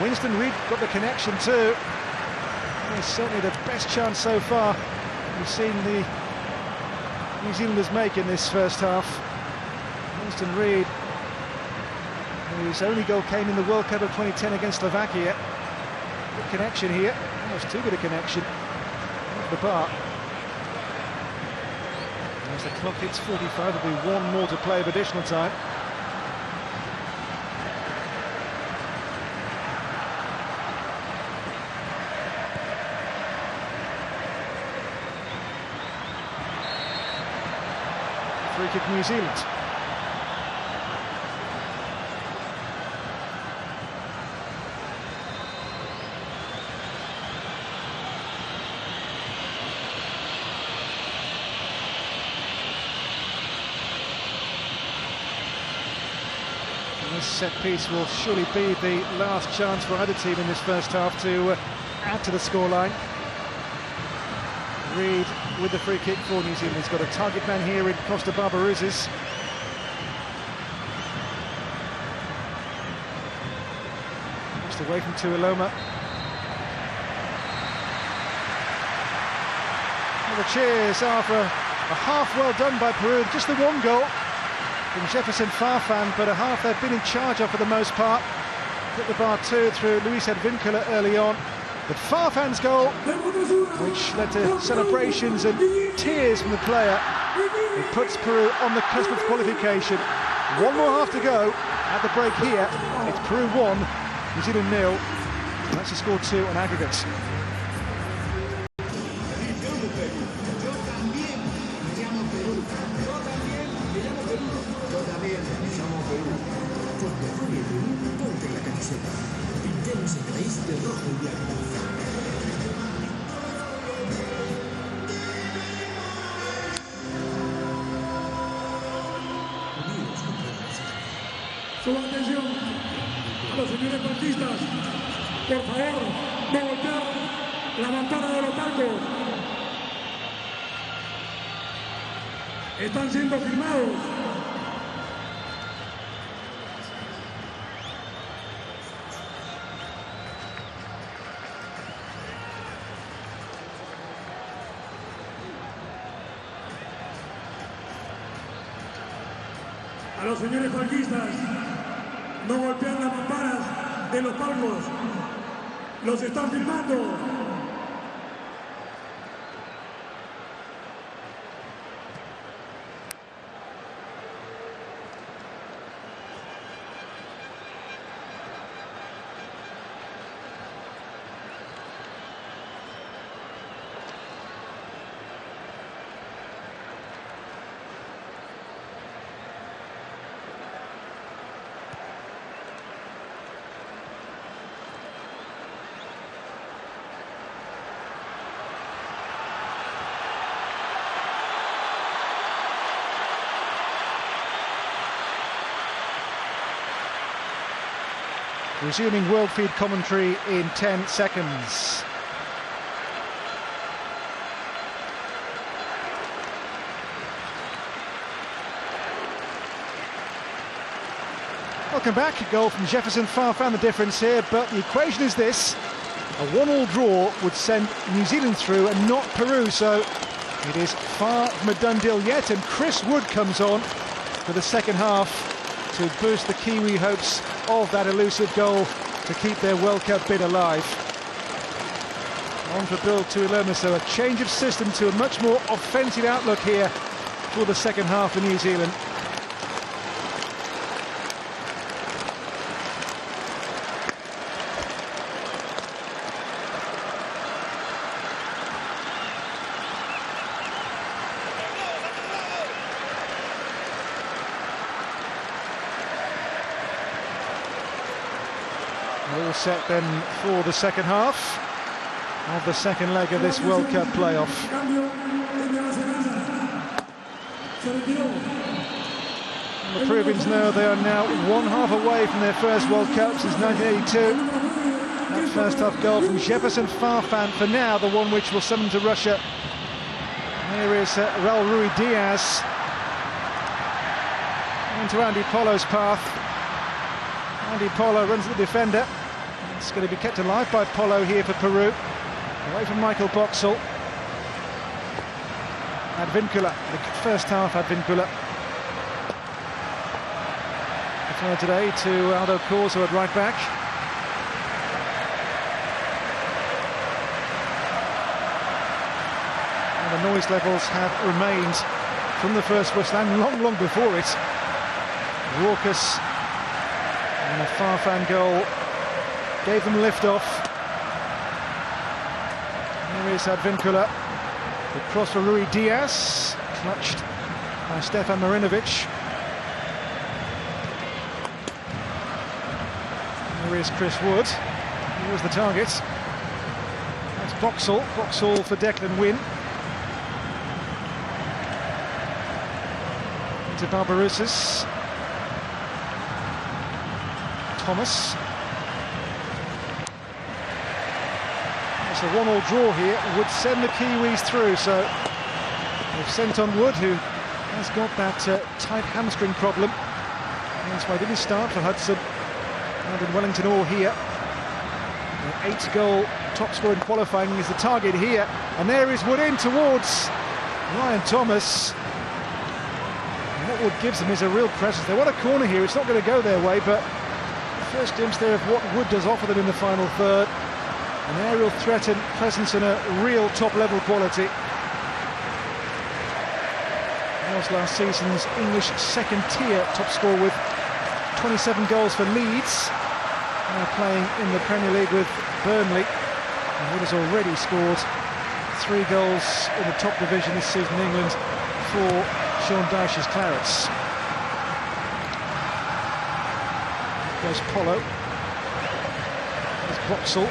Winston Reid got the connection too. It's certainly the best chance so far we've seen the New Zealanders make in this first half. Winston Reid, whose only goal came in the World Cup of 2010 against Slovakia. Good connection here, almost too good a connection. Off the bar. As the clock hits 45, there'll be one more to play of additional time. Free kick New Zealand. And this set piece will surely be the last chance for either team in this first half to add to the scoreline. Reed with the free kick for New Zealand. He's got a target man here in Costa Barbarouses. Just away from Tuiloma. Well, the cheers are for a half well done by Peru. Just the one goal. from Jefferson Farfan, but a half they've been in charge of for the most part. Hit the bar two through Luis Advíncula early on. But Farfan's goal, which led to celebrations and tears from the player, it puts Peru on the cusp of qualification. One more half to go at the break here. It's Peru 1, New Zealand 0. That's the score 2 on aggregate. Su atención a los señores partistas, por favor, no golpear la ventana de los palcos. Están siendo filmados. A los señores falquistas, no golpean las mamparas de los palcos. Los están filmando. Resuming world feed commentary in 10 seconds. Welcome back. A goal from Jefferson Farfan, the difference here, but the equation is this: a 1-1 draw would send New Zealand through and not Peru, so it is far from a done deal yet, and Chris Wood comes on for the second half to boost the Kiwi hopes of that elusive goal to keep their World Cup bid alive. On for Bill Tuiloma, so a change of system to a much more offensive outlook here for the second half for New Zealand. All set then for the second half of the second leg of this World Cup playoff. The Peruvians know they are now one half away from their first World Cup since 1982. That first half goal from Jefferson Farfan, for now the one which will summon to Russia. Here is Raul Ruiz-Diaz into Andy Polo's path. Andy Polo runs at the defender. It's going to be kept alive by Polo here for Peru. Away from Michael Boxall. Advíncula, the first half Advíncula. Referred today to Aldo Corso at right back. And the noise levels have remained from the first whistle and long before it. Raucous. And the Farfan goal gave them lift-off. Here is Advíncula. The cross for Ruiz-Diaz, clutched by Stefan Marinovic. Here is Chris Wood. He was the target. That's Boxall. Boxall for Declan Wynne. Into Barbarouses. Thomas. It's a 1-1 draw here, would send the Kiwis through, so they've sent on Wood, who has got that tight hamstring problem. That's why he didn't start for Hudson and in Wellington all here. An 8-goal top scorer in qualifying is the target here, and there is Wood in towards Ryan Thomas. what Wood gives them is a real presence. They want a corner here, it's not going to go their way, but the first glimpse there of what Wood does offer them in the final third. An aerial threat and presence and a real top-level quality. Was last season's English second-tier top scorer with 27 goals for Leeds. Now playing in the Premier League with Burnley. And Wood has already scored 3 goals in the top division this season in England for Sean Dyche's Clarets. There's Polo. There's Boxall.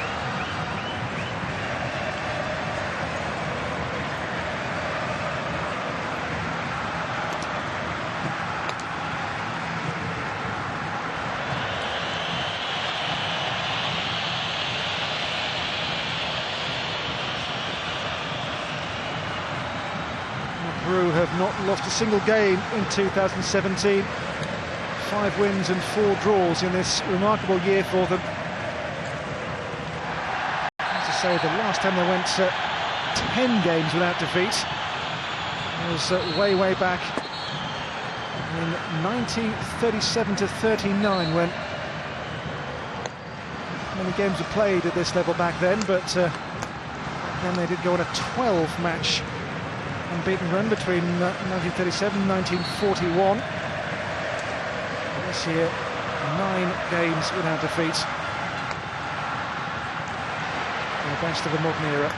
Peru have not lost a single game in 2017. 5 wins and 4 draws in this remarkable year for them. As I say, the last time they went 10 games without defeat was way back in 1937-39, when many games were played at this level back then, but then they did go on a 12-match unbeaten run between 1937 and 1941. This year, 9 games without defeat. The best of the modern era.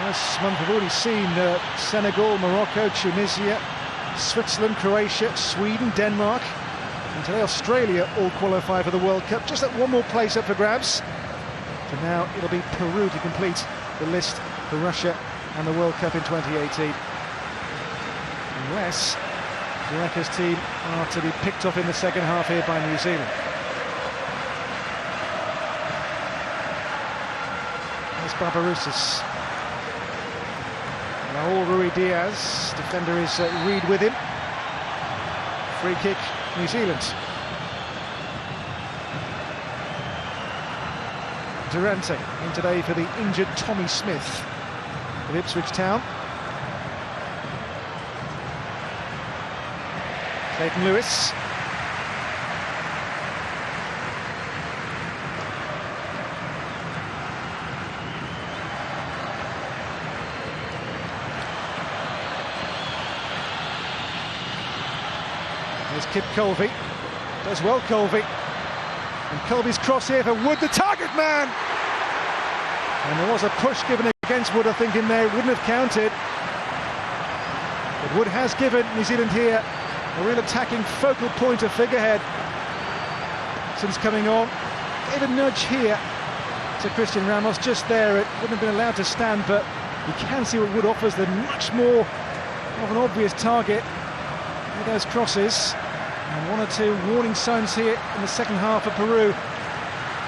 This month we've already seen Senegal, Morocco, Tunisia, Switzerland, Croatia, Sweden, Denmark, and today Australia all qualify for the World Cup. Just that one more place up for grabs. For now, it'll be Peru to complete the list for Russia and the World Cup in 2018. Unless Zureka's team are to be picked off in the second half here by New Zealand. There's Barbarouses. Raul Ruiz-Diaz, defender is Reed with him. Free kick, New Zealand. Durante in today for the injured Tommy Smith of Ipswich Town. Clayton Lewis. There's Kip Colby. Does well, Colby. And Colby's cross here for Wood, the target man! And there was a push given against Wood, I think, in there. It wouldn't have counted. But Wood has given New Zealand here a real attacking focal point of figurehead since coming on. Gave a nudge here to Christian Ramos, just there. It wouldn't have been allowed to stand, but you can see what Wood offers, the much more of an obvious target with those crosses. And 1 or 2 warning signs here in the second half of Peru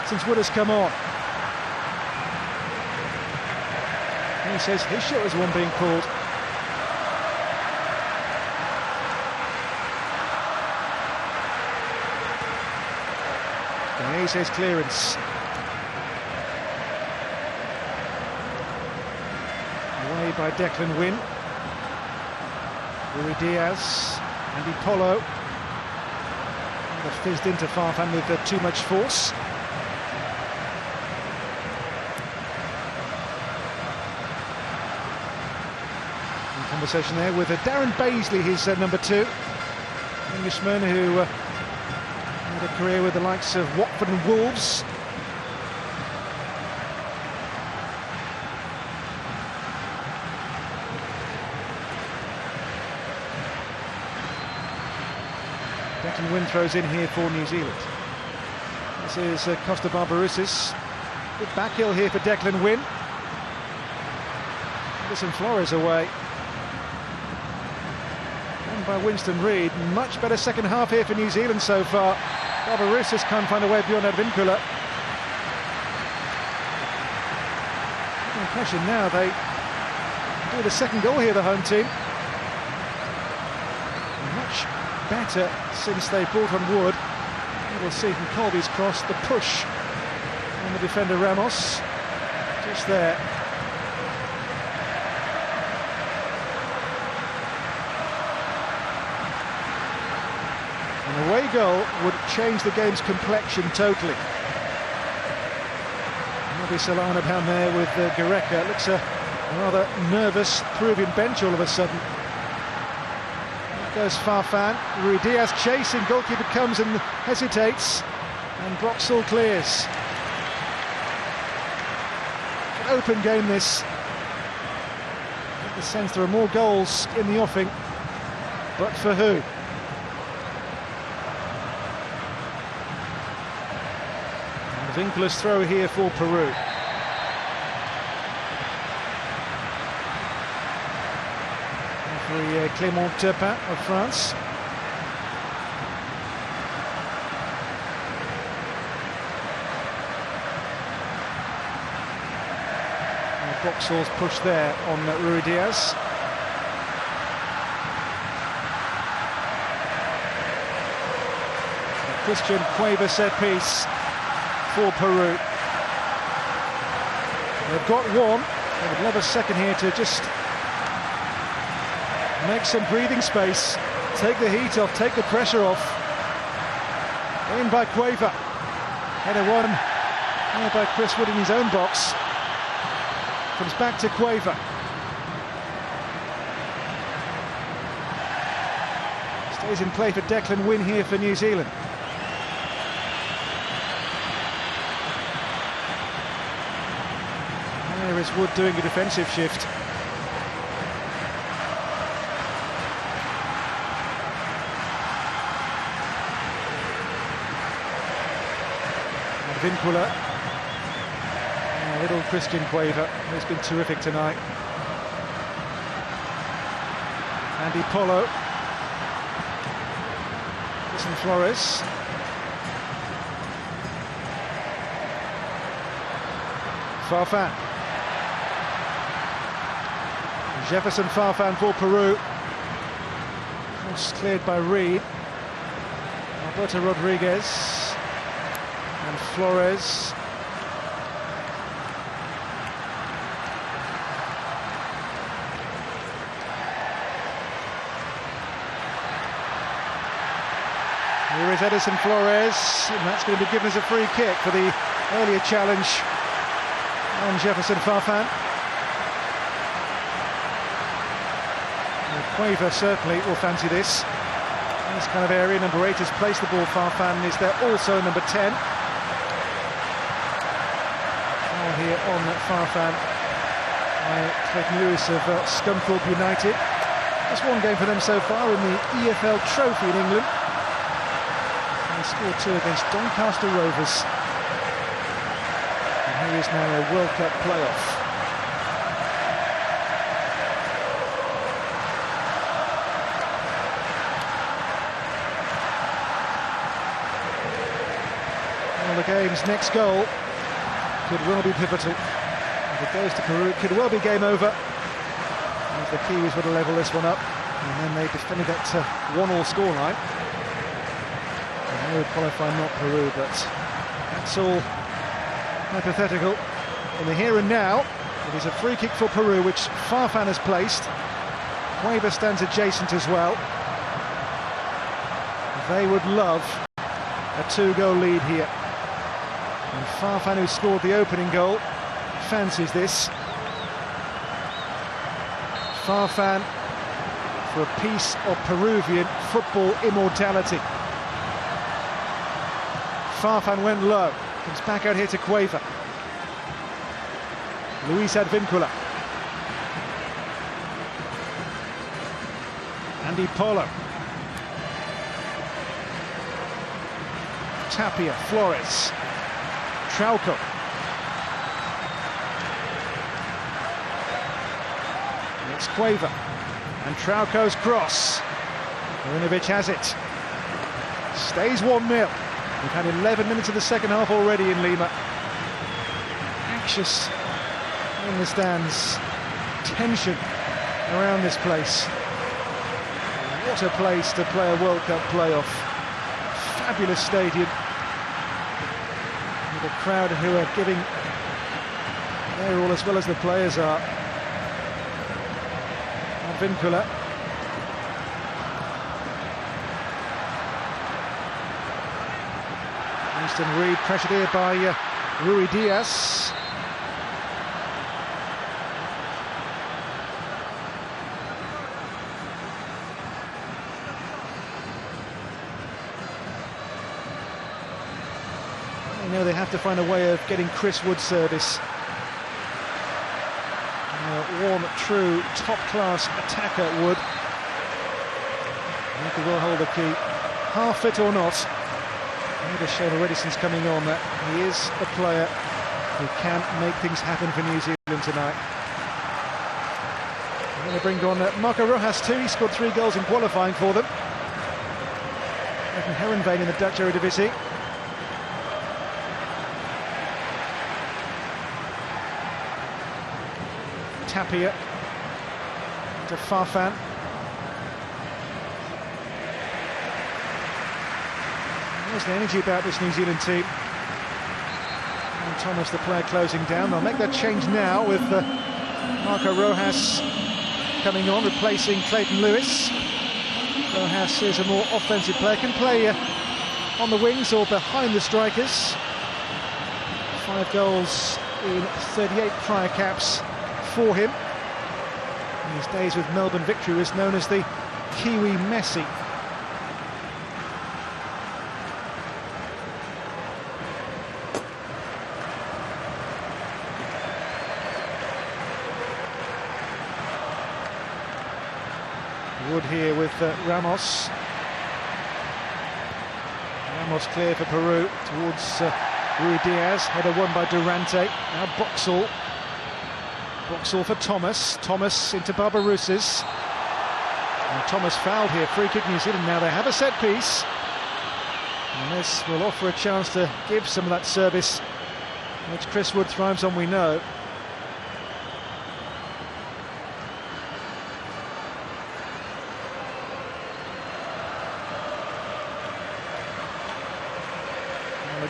since Wood has come on. And he says his shot was one being pulled. Ganese's clearance. Away by Declan Wynn. Ruiz-Diaz, Andy Polo. Fizzed into Farfan with too much force. In conversation there with Darren Baisley, his number 2. Englishman who had a career with the likes of Watford and Wolves. Declan Wynn throws in here for New Zealand. This is Costa Barbarouses. Good back heel here for Declan Wynn. Anderson Flores away. Won by Winston Reid. Much better second half here for New Zealand so far. Barbarouses can't find a way beyond Advincula. The impression now they do the second goal here, the home team. Much better since they brought on Wood. We'll see from Colby's cross the push on the defender Ramos, just there. An away goal would change the game's complexion totally. Maybe Solana down there with Gareca. It looks a rather nervous Peruvian bench all of a sudden. There goes Farfan. Rui Diaz chasing, goalkeeper comes and hesitates, and Boxall clears. An open game this. I get the sense there are more goals in the offing, but for who? Vincula's throw here for Peru. Referee Clément Turpin of France. Boxall's push there on Rui Diaz. Christian Cueva set piece for Peru. They've got one. They would love a second here to just make some breathing space, take the heat off, take the pressure off. In by Cueva. Header one here by Chris Wood in his own box. Comes back to Cueva. Stays in play for Declan Wynne here for New Zealand. There is Wood doing a defensive shift. Vincula. Little Christian Cueva, who's been terrific tonight. Andy Polo. Listen Flores. Farfan. Jefferson Farfan for Peru. Cross cleared by Reed. Alberto Rodriguez. And Flores. Here is Edison Flores, and that's going to be given as a free kick for the earlier challenge on Jefferson Farfan. Cueva certainly will fancy this. In this kind of area, number 8 has placed the ball. Farfan is there also, number 10. Now here on Farfan by Clayton Lewis of Scunthorpe United. Just one game for them so far in the EFL Trophy in England. They scored 2 against Doncaster Rovers. And here is now a World Cup playoff. The game's next goal could well be pivotal. If it goes to Peru, it could well be game over. As the Kiwis would have levelled this one up, and then they defended that 1-1 scoreline. And they would qualify, not Peru, but that's all hypothetical. In the here and now, it is a free kick for Peru, which Farfan has placed. Cueva stands adjacent as well. They would love a 2-goal lead here. And Farfan, who scored the opening goal, fancies this. Farfan for a piece of Peruvian football immortality. Farfan went low, comes back out here to Cueva. Luis Advincula. Andy Polo. Tapia, Flores. Trauco. It's Cueva. And Trauco's cross. Marinovic has it. Stays 1-0. We've had 11 minutes of the second half already in Lima. Anxious in the stands. Tension around this place. What a place to play a World Cup playoff. Fabulous stadium. The crowd who are giving their all as well as the players are. Vincula. Winston Reid pressured here by Rui Diaz. They know they have to find a way of getting Chris Wood's service. Warm, true, top-class attacker Wood. He could well hold the key. Half fit or not, maybe shown already since coming on that he is a player who can make things happen for New Zealand tonight. They're going to bring on Marco Rojas too. He scored 3 goals in qualifying for them. From Herenveen in the Dutch Eredivisie. Tapia to Farfan. There's the energy about this New Zealand team. And Thomas, the player, closing down. They'll make that change now with Marco Rojas coming on, replacing Clayton Lewis. Rojas is a more offensive player, can play on the wings or behind the strikers. 5 goals in 38 prior caps for him. In his days with Melbourne Victory was known as the Kiwi Messi. Wood here with Ramos. Ramos clear for Peru towards Rui Diaz. Header won by Durante. Now Boxall. Boxall for Thomas. Thomas into Barbarouses. And Thomas fouled here. Free kick New Zealand. Now they have a set piece. And this will offer a chance to give some of that service which Chris Wood thrives on, we know.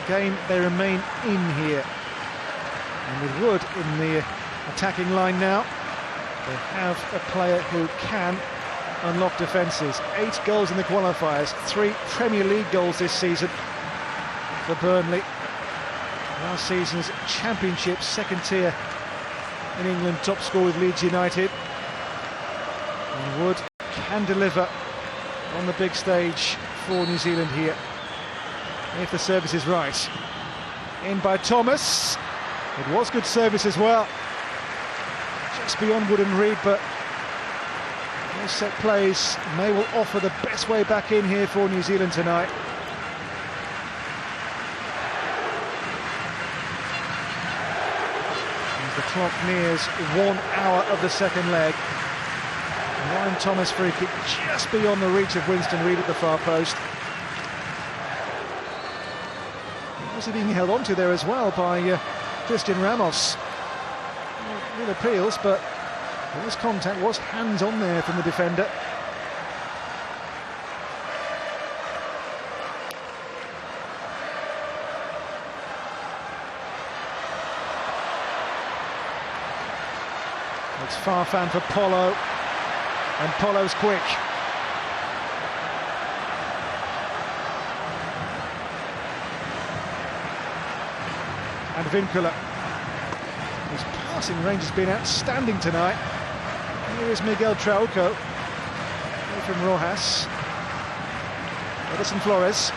Again, they remain in here. And with Wood in the attacking line now, they have a player who can unlock defences. 8 goals in the qualifiers, 3 Premier League goals this season for Burnley. Last season's Championship, second tier in England, top scorer with Leeds United. And Wood can deliver on the big stage for New Zealand here, if the service is right. In by Thomas. It was good service as well. Just beyond Wood and Reid, but those set plays may well offer the best way back in here for New Zealand tonight. As the clock nears 1 hour of the second leg. Ryan Thomas free kick just beyond the reach of Winston Reid at the far post. Also being held onto there as well by Christian Ramos. Real appeals, but there was contact, was hands on there from the defender. It's Farfan for Polo, and Polo's quick. And Vincula, whose passing range has been outstanding tonight. Here is Miguel Trauco, here from Rojas. Edison Flores.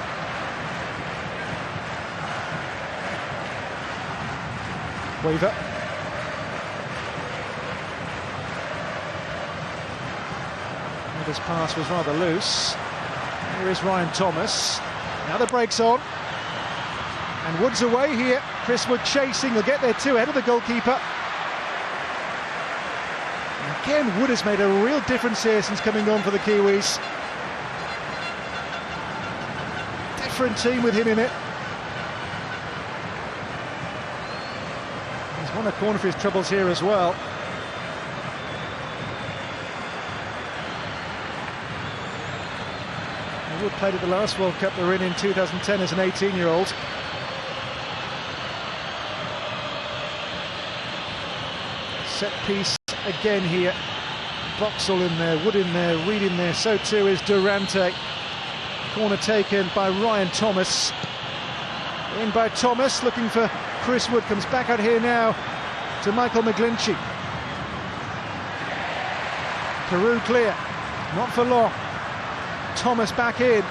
Weaver. This pass was rather loose. Here is Ryan Thomas. Now the break's on. And Wood's away here. Chris Wood chasing, they'll get there too, ahead of the goalkeeper. And again, Wood has made a real difference here since coming on for the Kiwis. Different team with him in it. He's won a corner for his troubles here as well. And Wood played at the last World Cup they were in 2010 as an 18-year-old. Set piece again here. Boxall in there, Wood in there, Reid in there, so too is Durante. Corner taken by Ryan Thomas. In by Thomas, looking for Chris Wood, comes back out here now to Michael McGlinchey. Peru clear, not for long. Thomas back in,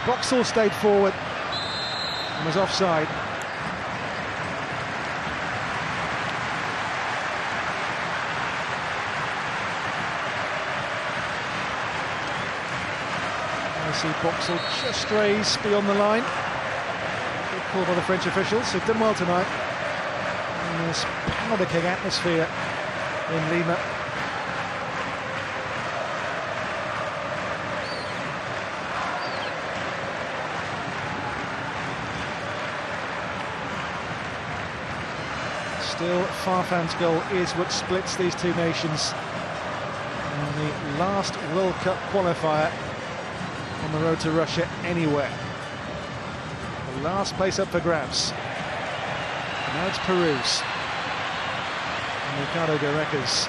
Boxall stayed forward and was offside. I see Boxall just strays beyond the line. Good call by the French officials, who've done well tonight in this panicking atmosphere in Lima. Still, Farfan's goal is what splits these two nations in the last World Cup qualifier on the road to Russia anywhere. The last place up for grabs. Now it's Peru's. And Ricardo Gareca's.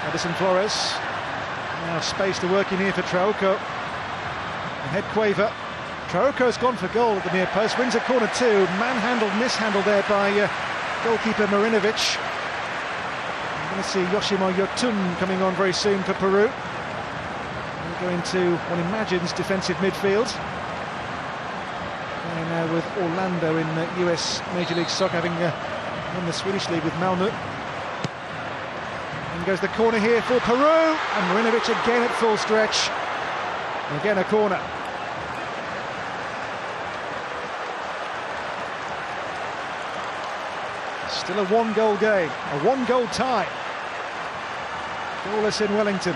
Edison Flores, now space to work in here for Trauco. The head quaver. Trauco's gone for goal at the near post, wins a corner too. Manhandled, mishandled there by goalkeeper Marinovic. I'm going to see Yoshimo Yotun coming on very soon for Peru. We'll go into one imagines defensive midfield. And now with Orlando in US Major League Soccer, having won the Swedish League with Malmö. And goes the corner here for Peru, and Marinovic again at full stretch. And again a corner. Still a one-goal game, a one-goal tie. Goalless in Wellington.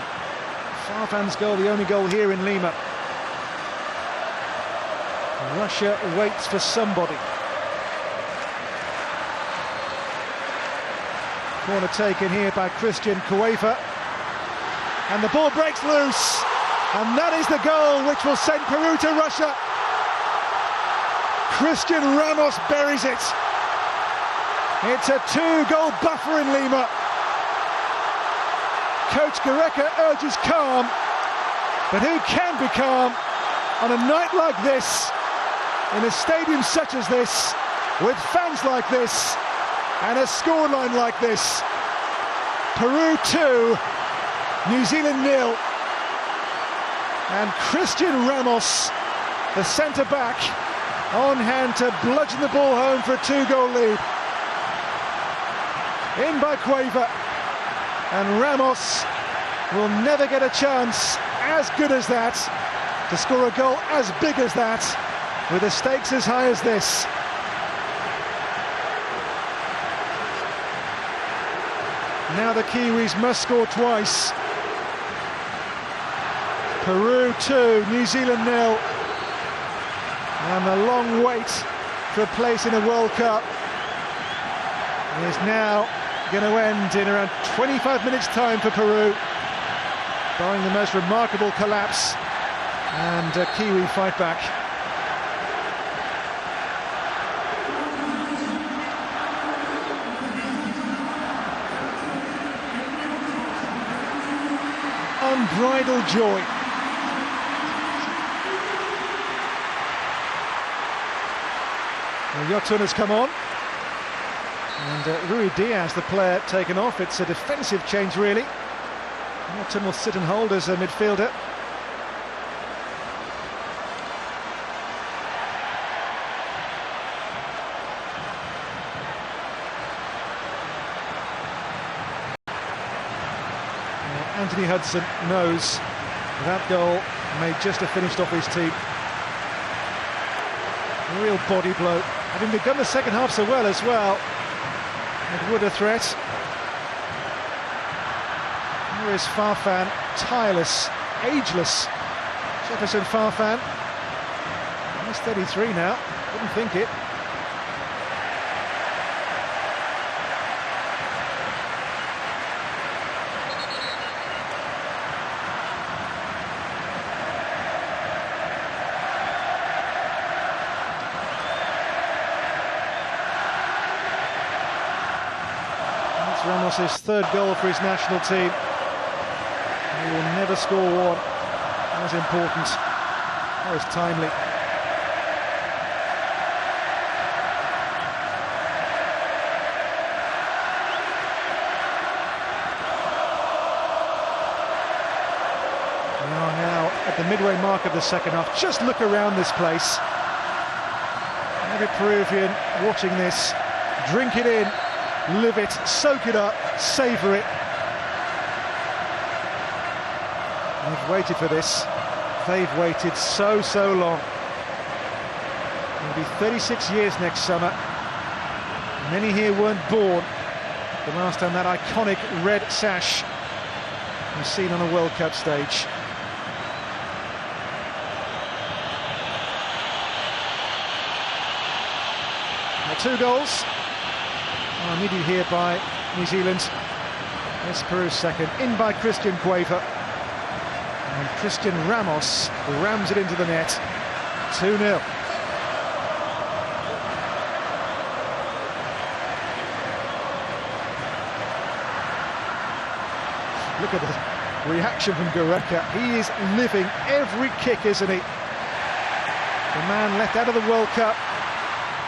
Farfan's goal, the only goal here in Lima. Russia waits for somebody. Corner taken here by Christian Cueva. And the ball breaks loose. And that is the goal which will send Peru to Russia. Christian Ramos buries it. It's a two-goal buffer in Lima. Coach Gareca urges calm, but who can be calm on a night like this, in a stadium such as this, with fans like this, and a scoreline like this? Peru 2, New Zealand 0. And Christian Ramos, the centre-back, on hand to bludgeon the ball home for a two-goal lead. In by Cueva, and Ramos will never get a chance as good as that to score a goal as big as that with the stakes as high as this. Now the Kiwis must score twice. Peru 2, New Zealand 0, and the long wait for a place in a World Cup is now going to end in around 25 minutes time for Peru, barring the most remarkable collapse and a Kiwi fight back. Unbridled joy. Well, Yotun has come on. And Rui Diaz, the player, taken off. It's a defensive change, really. Yotun will sit and hold as a midfielder. Anthony Hudson knows that goal may just have finished off his team. A real body blow. Having begun the second half so well as well. It would a threat. Here is Farfan, tireless, ageless. Jefferson Farfan. He's 33 now, wouldn't think it. Ramos's third goal for his national team. He will never score one as important, or as timely. We are now at the midway mark of the second half. Just look around this place. Every Peruvian watching this, drink it in, live it, soak it up, savour it. They've waited for this. They've waited so long. It'll be 36 years next summer. Many here weren't born the last time that iconic red sash was seen on a World Cup stage. Now 2 goals are needed here by New Zealand. It's Peru's second, in by Christian Cueva. And Christian Ramos rams it into the net. 2-0. Look at the reaction from Gareca. He is living every kick, isn't he? The man left out of the World Cup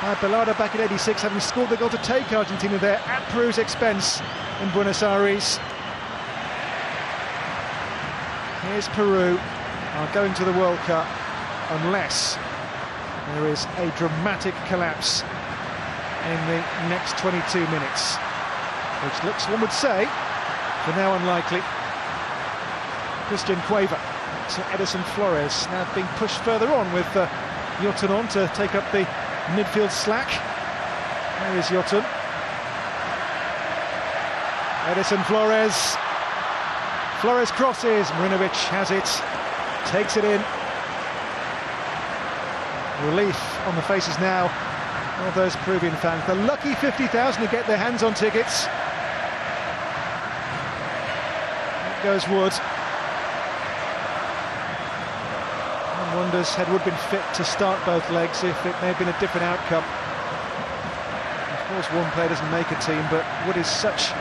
by Belada back in '86, having scored the goal to take Argentina there at Peru's expense in Buenos Aires. Here's Peru are going to the World Cup unless there is a dramatic collapse in the next 22 minutes, which looks, one would say, for now unlikely. Christian Cueva to Edison Flores, now being pushed further on with Yotun on to take up the midfield slack. There is Yotun. Edison Flores. Flores crosses, Marinovic has it, takes it in. Relief on the faces now of those Peruvian fans. The lucky 50,000 who get their hands on tickets. There goes Wood. One wonders, had Wood been fit to start both legs, if it may have been a different outcome. Of course, one player doesn't make a team, but Wood is such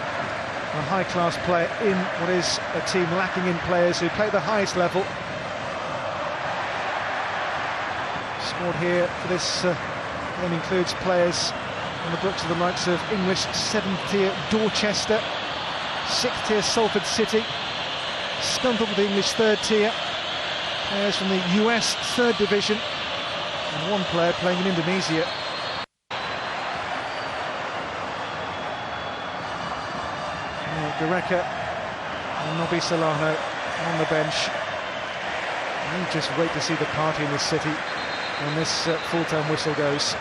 a high-class player in what is a team lacking in players who play at the highest level. Squad here for this game includes players on the books of the likes of English 7th tier Dorchester, 6th tier Salford City, Scunthorpe with the English 3rd tier, players from the US 3rd division, and one player playing in Indonesia. Gareca and Nobby Solano on the bench. You just wait to see the party in this city when this full-time whistle goes.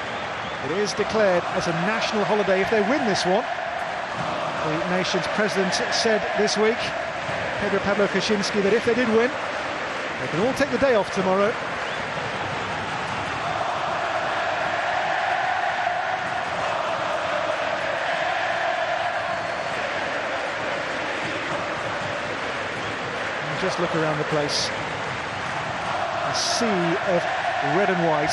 It is declared as a national holiday if they win this one. The nation's president said this week, Pedro Pablo Kaczynski, that if they did win, they can all take the day off tomorrow. Just look around the place. A sea of red and white.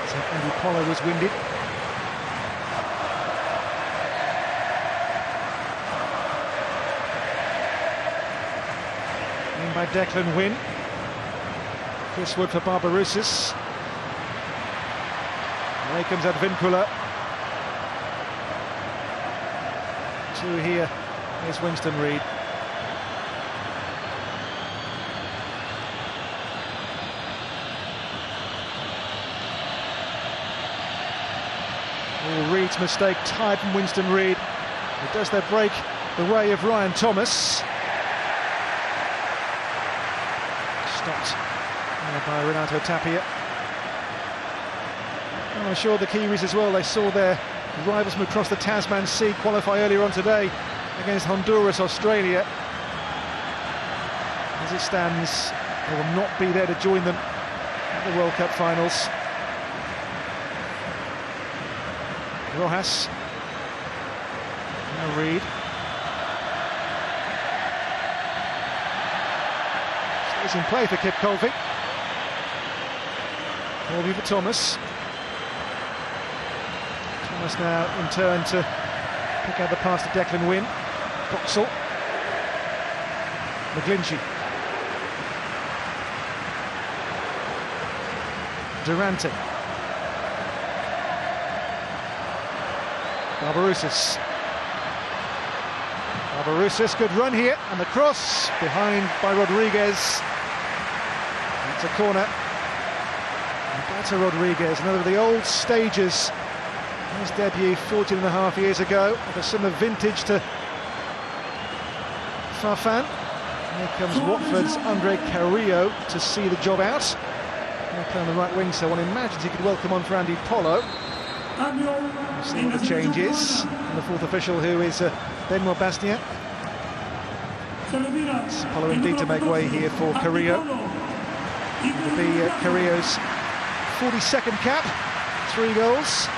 So Andy Polo was winded. In by Declan Wynn. Chris Wood for Barbarouses. There comes Advincula. 2 here. Here's Winston Reid. Oh, Reid's mistake tied from Winston Reid. It does their break the way of Ryan Thomas. Stopped by Renato Tapia. And I'm sure the Kiwis as well, they saw their rivals from across the Tasman Sea qualify earlier on today against Honduras, Australia. As it stands, they will not be there to join them at the World Cup finals. Rojas. Now Reid. Stays in play for Kip Colby. Corby for Thomas. Thomas now in turn to pick out the pass to Declan Wynne. Boxall. McGlinchey. Durante. Barbarouses. Barbarouses, good run here, and the cross behind by Rodriguez. It's a corner. Roberto Rodriguez, another of the old stages. His debut 14.5 years ago, of a similar vintage to Farfan. Here comes Watford's Andre Carrillo to see the job out. He'll play on the right wing, so one imagines he could welcome on for Andy Polo. We'll see what the change is. And the fourth official, who is Benoit Bastien. It's Polo indeed to make way here for Carrillo. It'll be Carrillo's 42nd cap, 3 goals.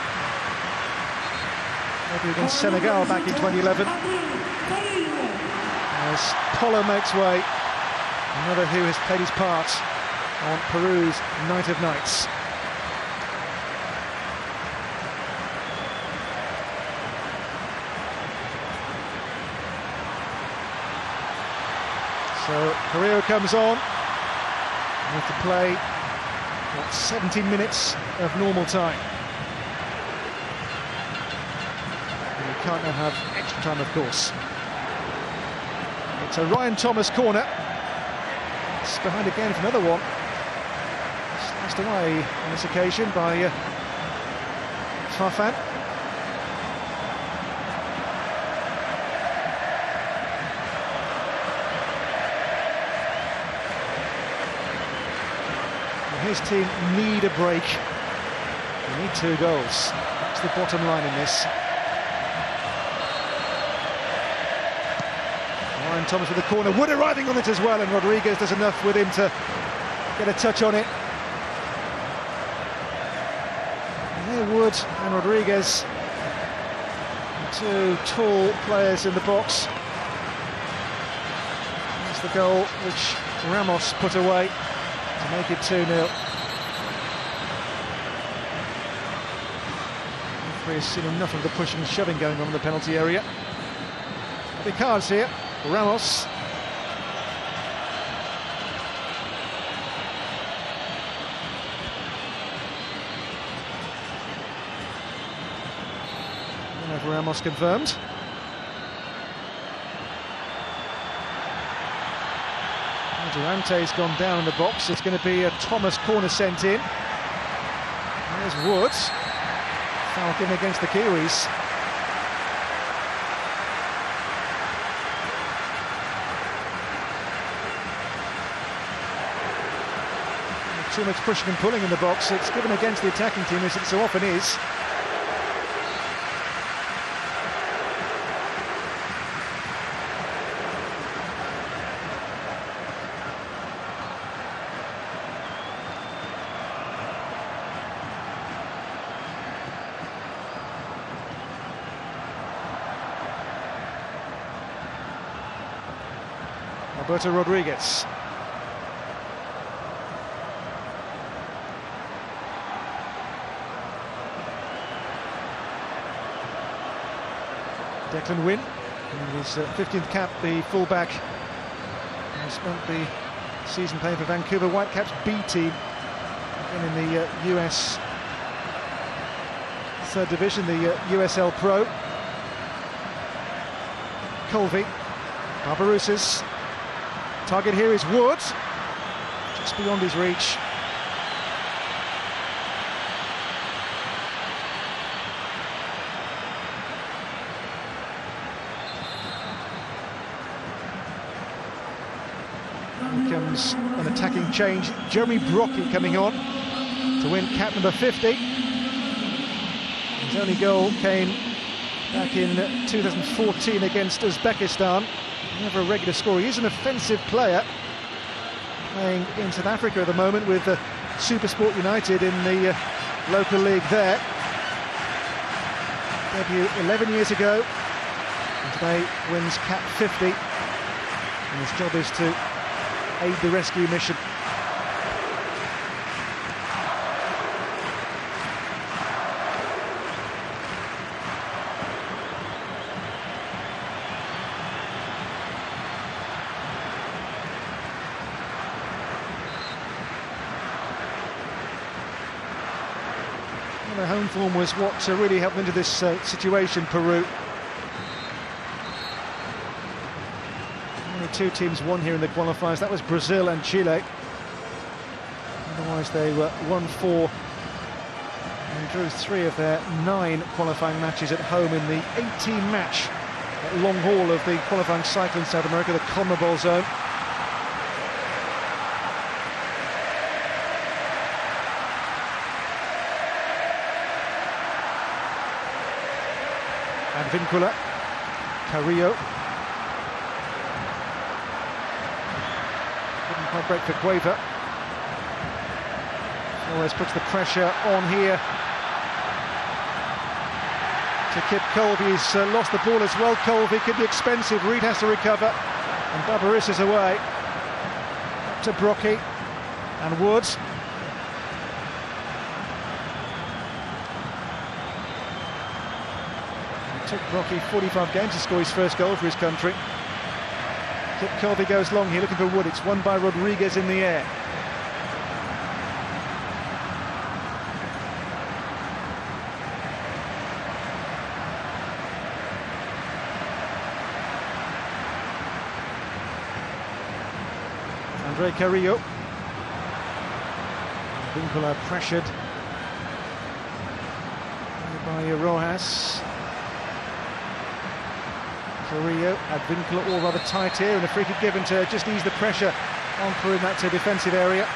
Maybe against Senegal back in 2011. As Polo makes way, another who has played his part on Peru's Night of Nights. So Carrillo comes on. We have to play 17 minutes of normal time. And we can't now have extra time, of course. It's a Ryan Thomas corner. It's behind again for another one. Sliced away on this occasion by Farfan. His team need a break. They need 2 goals. That's the bottom line in this. Ryan Thomas with the corner. Wood arriving on it as well, and Rodriguez does enough with him to get a touch on it. And there Wood and Rodriguez, 2 tall players in the box. That's the goal which Ramos put away to make it 2-0. The referee has seen enough of the pushing and shoving going on in the penalty area. The cards here. Ramos. Ramos confirmed. Durante's gone down in the box. It's going to be a Thomas corner sent in. There's Woods. Foul given against the Kiwis. Too much pushing and pulling in the box. It's given against the attacking team, as it so often is. Alberto Rodriguez. Declan Wynne, in his 15th cap, the fullback, who spent the season playing for Vancouver Whitecaps B team, again in the US 3rd Division, the USL Pro. Colby, Barbarouses. Target here is Wood, just beyond his reach. Here comes an attacking change. Jeremy Brockie coming on to win cap number 50. His only goal came back in 2014 against Uzbekistan. Never a regular scorer. He is an offensive player, playing in South Africa at the moment with Supersport United in the local league there. Debut 11 years ago, and today wins cap 50. And his job is to aid the rescue mission. Their home form was what really helped them into this situation, Peru. Only two teams won here in the qualifiers. That was Brazil and Chile. Otherwise they were 1-4 and drew 3 of their 9 qualifying matches at home in the 18-match long haul of the qualifying cycle in South America, the CONMEBOL zone. Advíncula, Carrillo. Couldn't quite break for Cueva. Always puts the pressure on here to Kip Colby. He's lost the ball as well. Colby could be expensive. Reed has to recover, and Barbarissa's away. Up to Brocky and Woods. It took Brocky 45 games to score his first goal for his country. Kip Colby goes long here, looking for Wood. It's won by Rodriguez in the air. Carrillo. Advíncula pressured by Rojas. Carrillo, Advíncula all rather tight here, and a free kick given to just ease the pressure on Peru in that defensive area.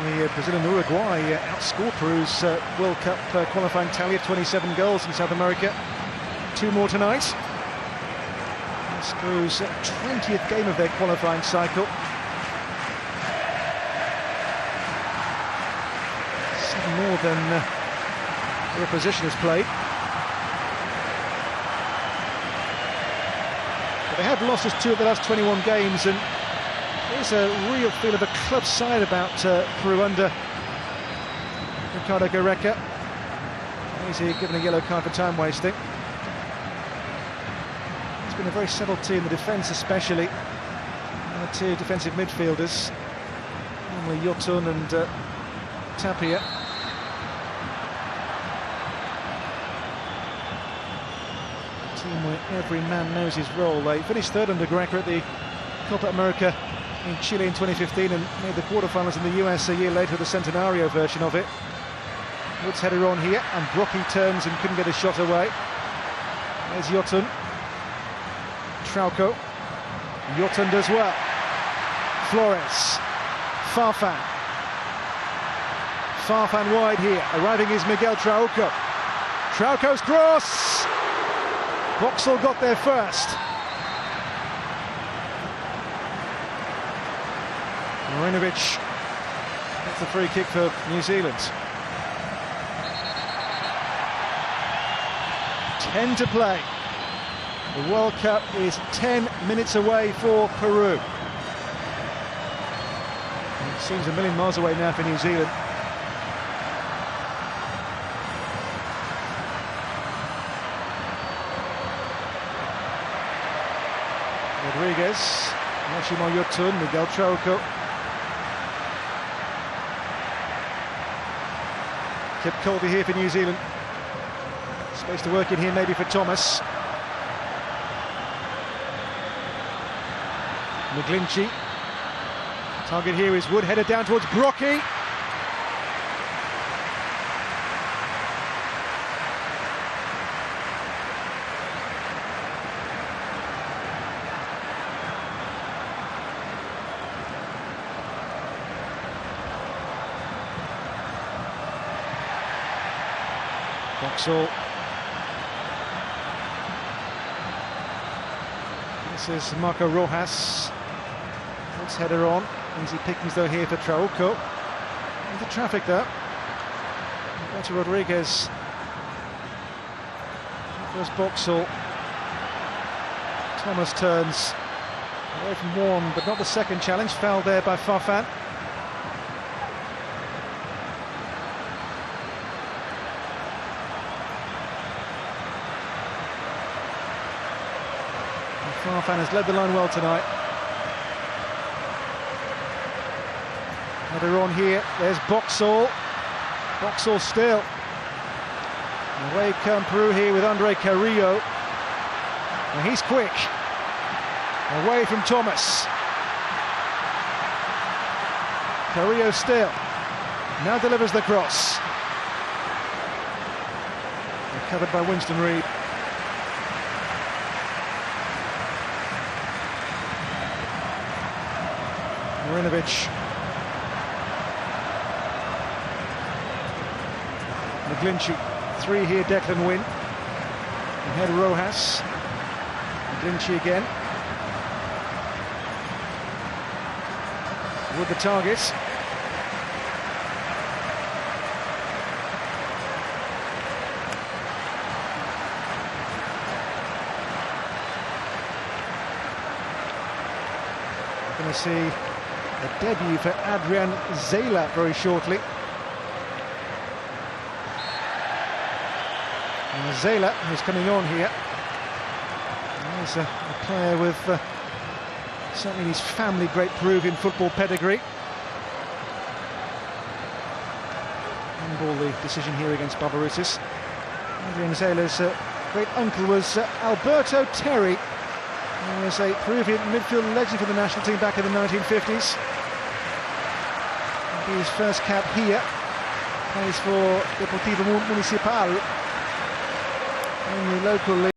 Only Brazil and Uruguay outscored Peru's World Cup qualifying tally of 27 goals in South America. 2 more tonight. Peru's 20th game of their qualifying cycle. 7 more than the opposition has played. But they have lost 2 of the last 21 games, and there's a real feel of a club side about Peru under Ricardo Gareca. He's given a yellow card for time wasting. It's been a very settled team, the defence especially, and the 2 defensive midfielders, normally Yotun and Tapia. A team where every man knows his role. They finished 3rd under Gareca at the Copa America in Chile in 2015 and made the quarterfinals in the US a year later with the Centenario version of it. Woods header on here, and Brocky turns and couldn't get a shot away. There's Yotun. Trauco, Yotun does well. Flores, Farfan wide here. Arriving is Miguel Trauco. Trauco's cross. Boxall got there first. Marinovic gets the free kick for New Zealand. 10 to play. The World Cup is 10 minutes away for Peru. It seems a million miles away now for New Zealand. Rodriguez, Yoshimo Yotun, Miguel Trauco. Kip Colby here for New Zealand. Space to work in here maybe for Thomas. McGlinchey. Target here is Wood, headed down towards Brocky. Boxall. This is Marco Rojas. Woods header on. Easy pickings though here for Trauco. Into traffic though. Back to Rodriguez. First Boxall. Thomas turns away from one, but not the second challenge. Fouled there by Farfan. Farfan has led the line well tonight. Header on here, there's Boxall. Boxall still. Away come Peru here with Andre Carrillo. And he's quick. Away from Thomas. Carrillo still. Now delivers the cross. Covered by Winston Reid. Marinovic. McGlinchey. 3 here, Declan Wynn. Ahead Rojas. McGlinchey again. With the target. We're going to see a debut for Adrian Zela very shortly. And Zela, who's coming on here, is a player with certainly his family great Peruvian football pedigree. Handball the decision here against Barbarouses. Adrian Zela's great uncle was Alberto Terry, who was a Peruvian midfield legend for the national team back in the 1950s. His first cap here, plays for Deportivo Municipal in the local league.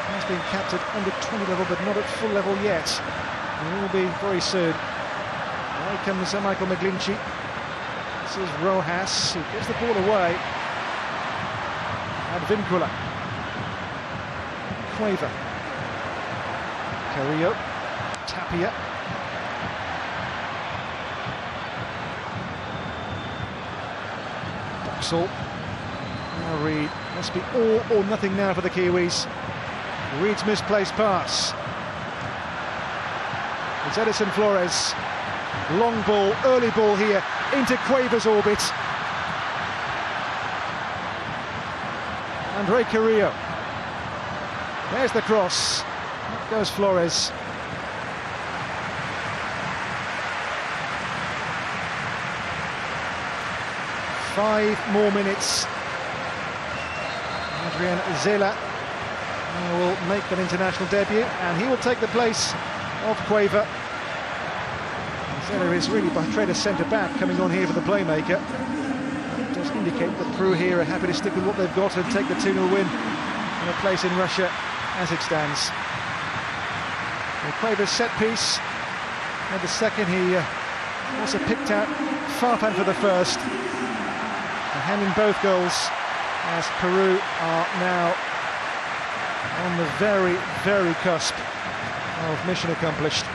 Has been capped at under 20 level, but not at full level yet. And will be very soon. Away comes Michael McGlinchey. This is Rojas, who gives the ball away. Advincula. Cueva. Carrillo. Tapia. Boxall. Now Reid. Must be all or nothing now for the Kiwis. Reid's misplaced pass. It's Edison Flores. Long ball, early ball here into Cueva's orbit. Andre Carrillo. There's the cross. Up goes Flores. Five more minutes. Adrian Zela will make an international debut, and he will take the place of Cueva. Zela is really portrayed as centre-back, coming on here for the playmaker. It does indicate that Peru here are happy to stick with what they've got and take the 2-0 win and a place in Russia as it stands. Well, Cueva's set piece, and the second he also picked out Farfan for the first, and handing both goals as Peru are now on the very, very cusp of mission accomplished.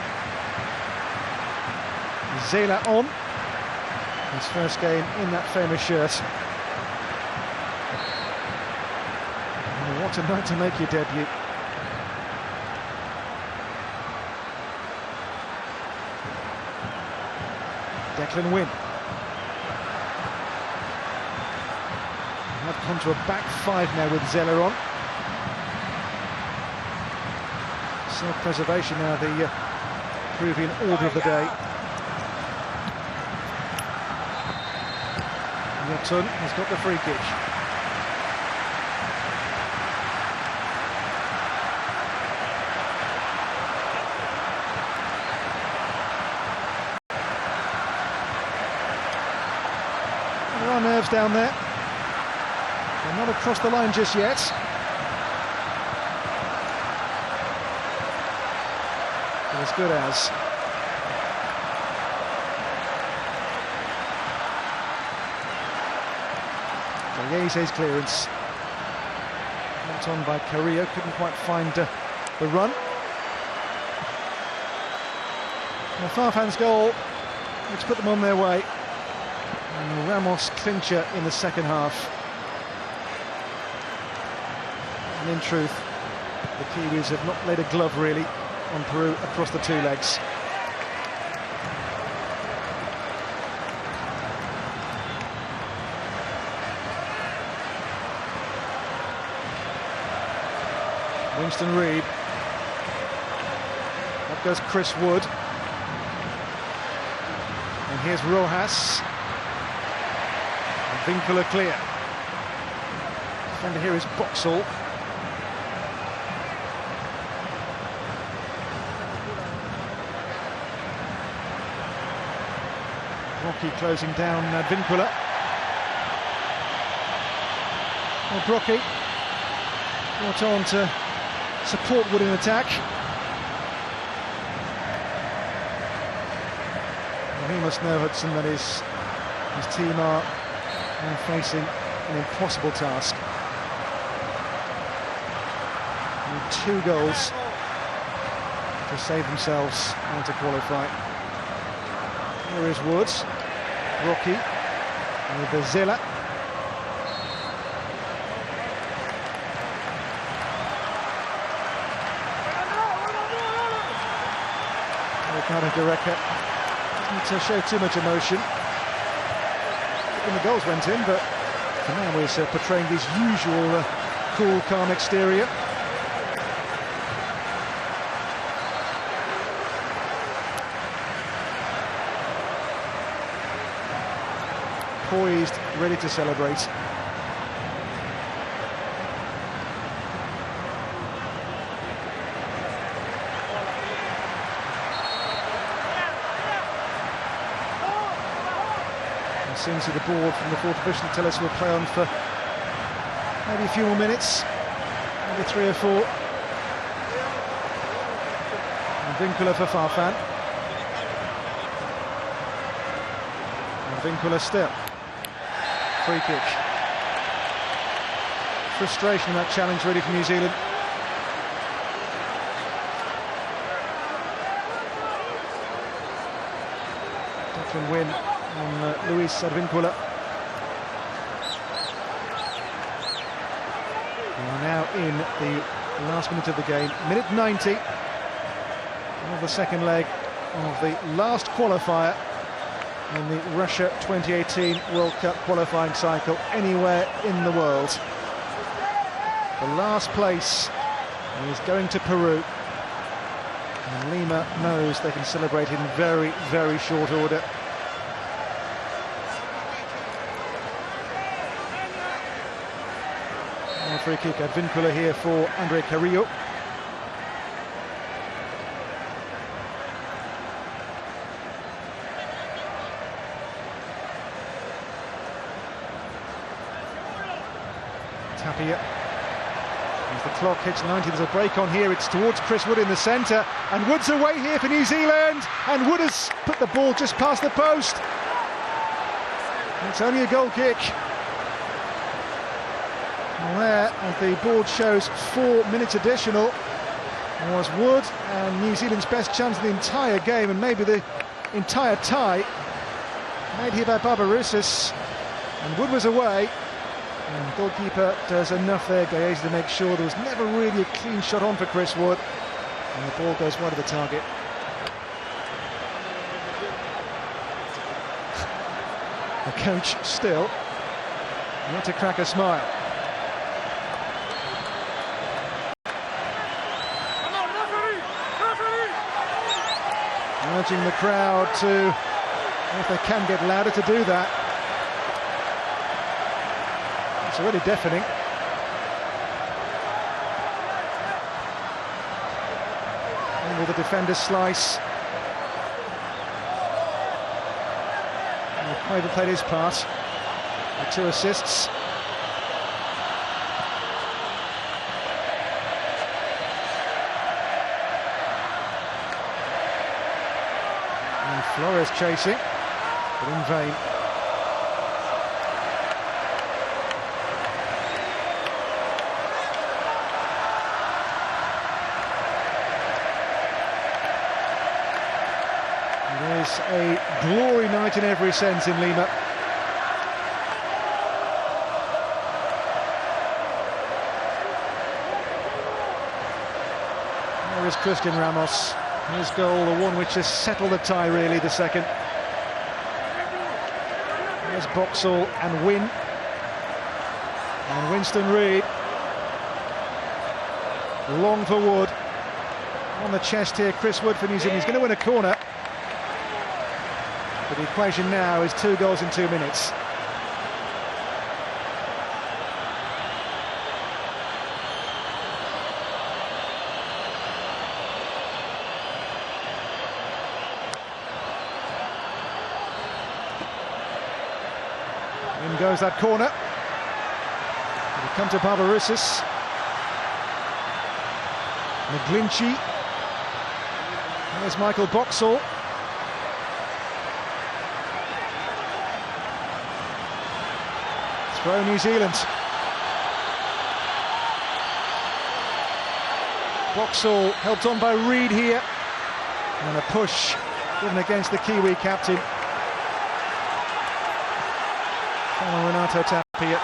Zela on, his first game in that famous shirt. Oh, what a night to make your debut. Declan Wynn. Have come to a back 5 now with Zela on. Self-preservation now, the Peruvian order of the day. Yotun has got the free kick. There are nerves down there. They're not across the line just yet. But as good as. Yese's clearance. Knocked on by Carrillo, couldn't quite find the run. Well, Farfan's goal, which put them on their way. And Ramos clincher in the second half. And in truth, the Kiwis have not laid a glove really on Peru across the 2 legs. Winston Reid. Up goes Chris Wood. Here's Rojas. Winkler clear. Defender here is Boxall. Rocky closing down Winkler. Well, Brocky brought on to support Wood in attack. Well, he must know, Hudson, that his team are now facing an impossible task. Need 2 goals to save themselves and to qualify. Here is Woods, Rocky, with the Zilla. Ricardo Gareca didn't show too much emotion when the goals went in, but for now he's portraying his usual cool, calm exterior. Poised, ready to celebrate. Seems to the board from the 4th division tell us we'll play on for maybe a few more minutes, maybe 3 or 4. And Winkler for Farfan. And Winkler still. Free kick. Frustration in that challenge really from New Zealand. Declan Wynn on Luis Advíncula. We are now in the last minute of the game, minute 90 of the second leg of the last qualifier in the Russia 2018 World Cup qualifying cycle anywhere in the world. The last place is going to Peru, and Lima knows they can celebrate in very, very short order. Free kick at Advíncula here for Andre Carrillo. Tapia. As the clock hits 90, there's a break on here. It's towards Chris Wood in the centre, and Wood's away here for New Zealand, and Wood has put the ball just past the post. It's only a goal kick. And there, as the board shows, 4 minutes additional, was Wood and New Zealand's best chance of the entire game, and maybe the entire tie, made here by Barbarouses, and Wood was away, and the goalkeeper does enough there, Gaese, to make sure there was never really a clean shot on for Chris Wood, and the ball goes wide of the target. The coach still yet to crack a smile. Urging the crowd to, if they can get louder, to do that. It's already deafening. And with the defender's slice. And Craven played his part with 2 assists. Flores chasing, but in vain. It is a glory night in every sense in Lima. There is Christian Ramos. His goal, the one which has settled the tie, really, the second. There's Boxall and Wynn. And Winston Reid. Long for Wood. On the chest here, Chris Wood for New Zealand. He's going to win a corner. But the equation now is 2 goals in 2 minutes. In goes that corner. It'll come to Barbarouses. McGlinchey. There's Michael Boxall. Throw New Zealand. Boxall helped on by Reid here. And a push given against the Kiwi captain. Renato Tapia.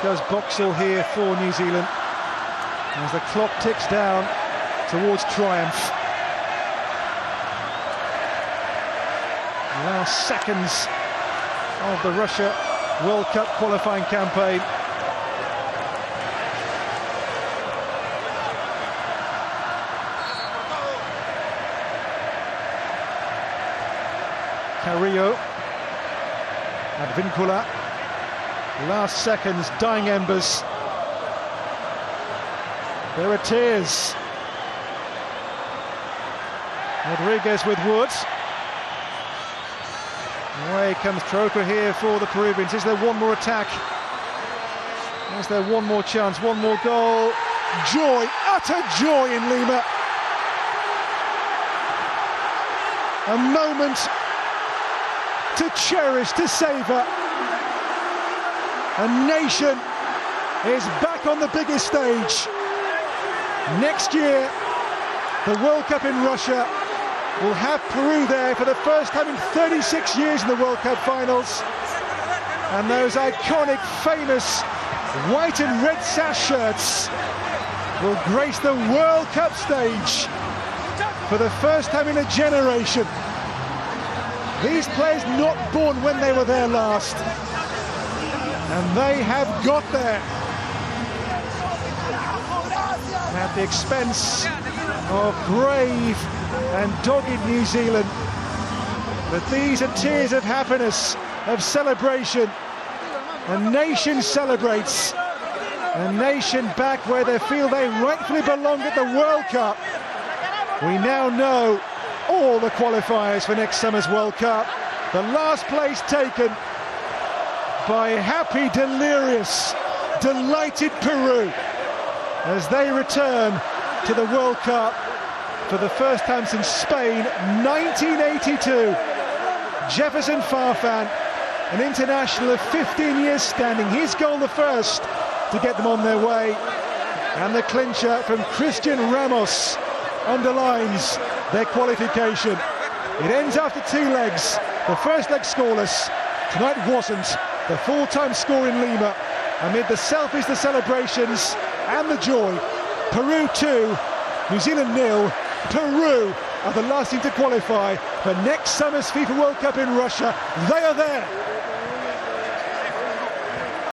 Does Boxall here for New Zealand as the clock ticks down towards triumph. Last seconds of the Russia World Cup qualifying campaign. Carrillo, Advincula. Last seconds, dying embers. There are tears. Rodriguez with Wood. Away comes Troca here for the Peruvians. Is there one more attack? Is there one more chance? One more goal? Joy, utter joy in Lima. A moment to cherish, to savour. A nation is back on the biggest stage. Next year, the World Cup in Russia will have Peru there for the first time in 36 years in the World Cup finals. And those iconic, famous white and red sash shirts will grace the World Cup stage for the first time in a generation. These players not born when they were there last. And they have got there at the expense of brave and dogged New Zealand. But these are tears of happiness, of celebration. A nation celebrates. A nation back where they feel they rightfully belong at the World Cup. We now know all the qualifiers for next summer's World Cup. The last place taken by happy, delirious, delighted Peru as they return to the World Cup for the first time since Spain, 1982. Jefferson Farfan, an international of 15 years standing, his goal the first to get them on their way. And the clincher from Christian Ramos underlines their qualification. It ends after 2 legs. The first leg scoreless. Tonight wasn't. The full-time score in Lima, amid the selfies, the celebrations and the joy. Peru 2, New Zealand 0. Peru are the last team to qualify for next summer's FIFA World Cup in Russia. They are there.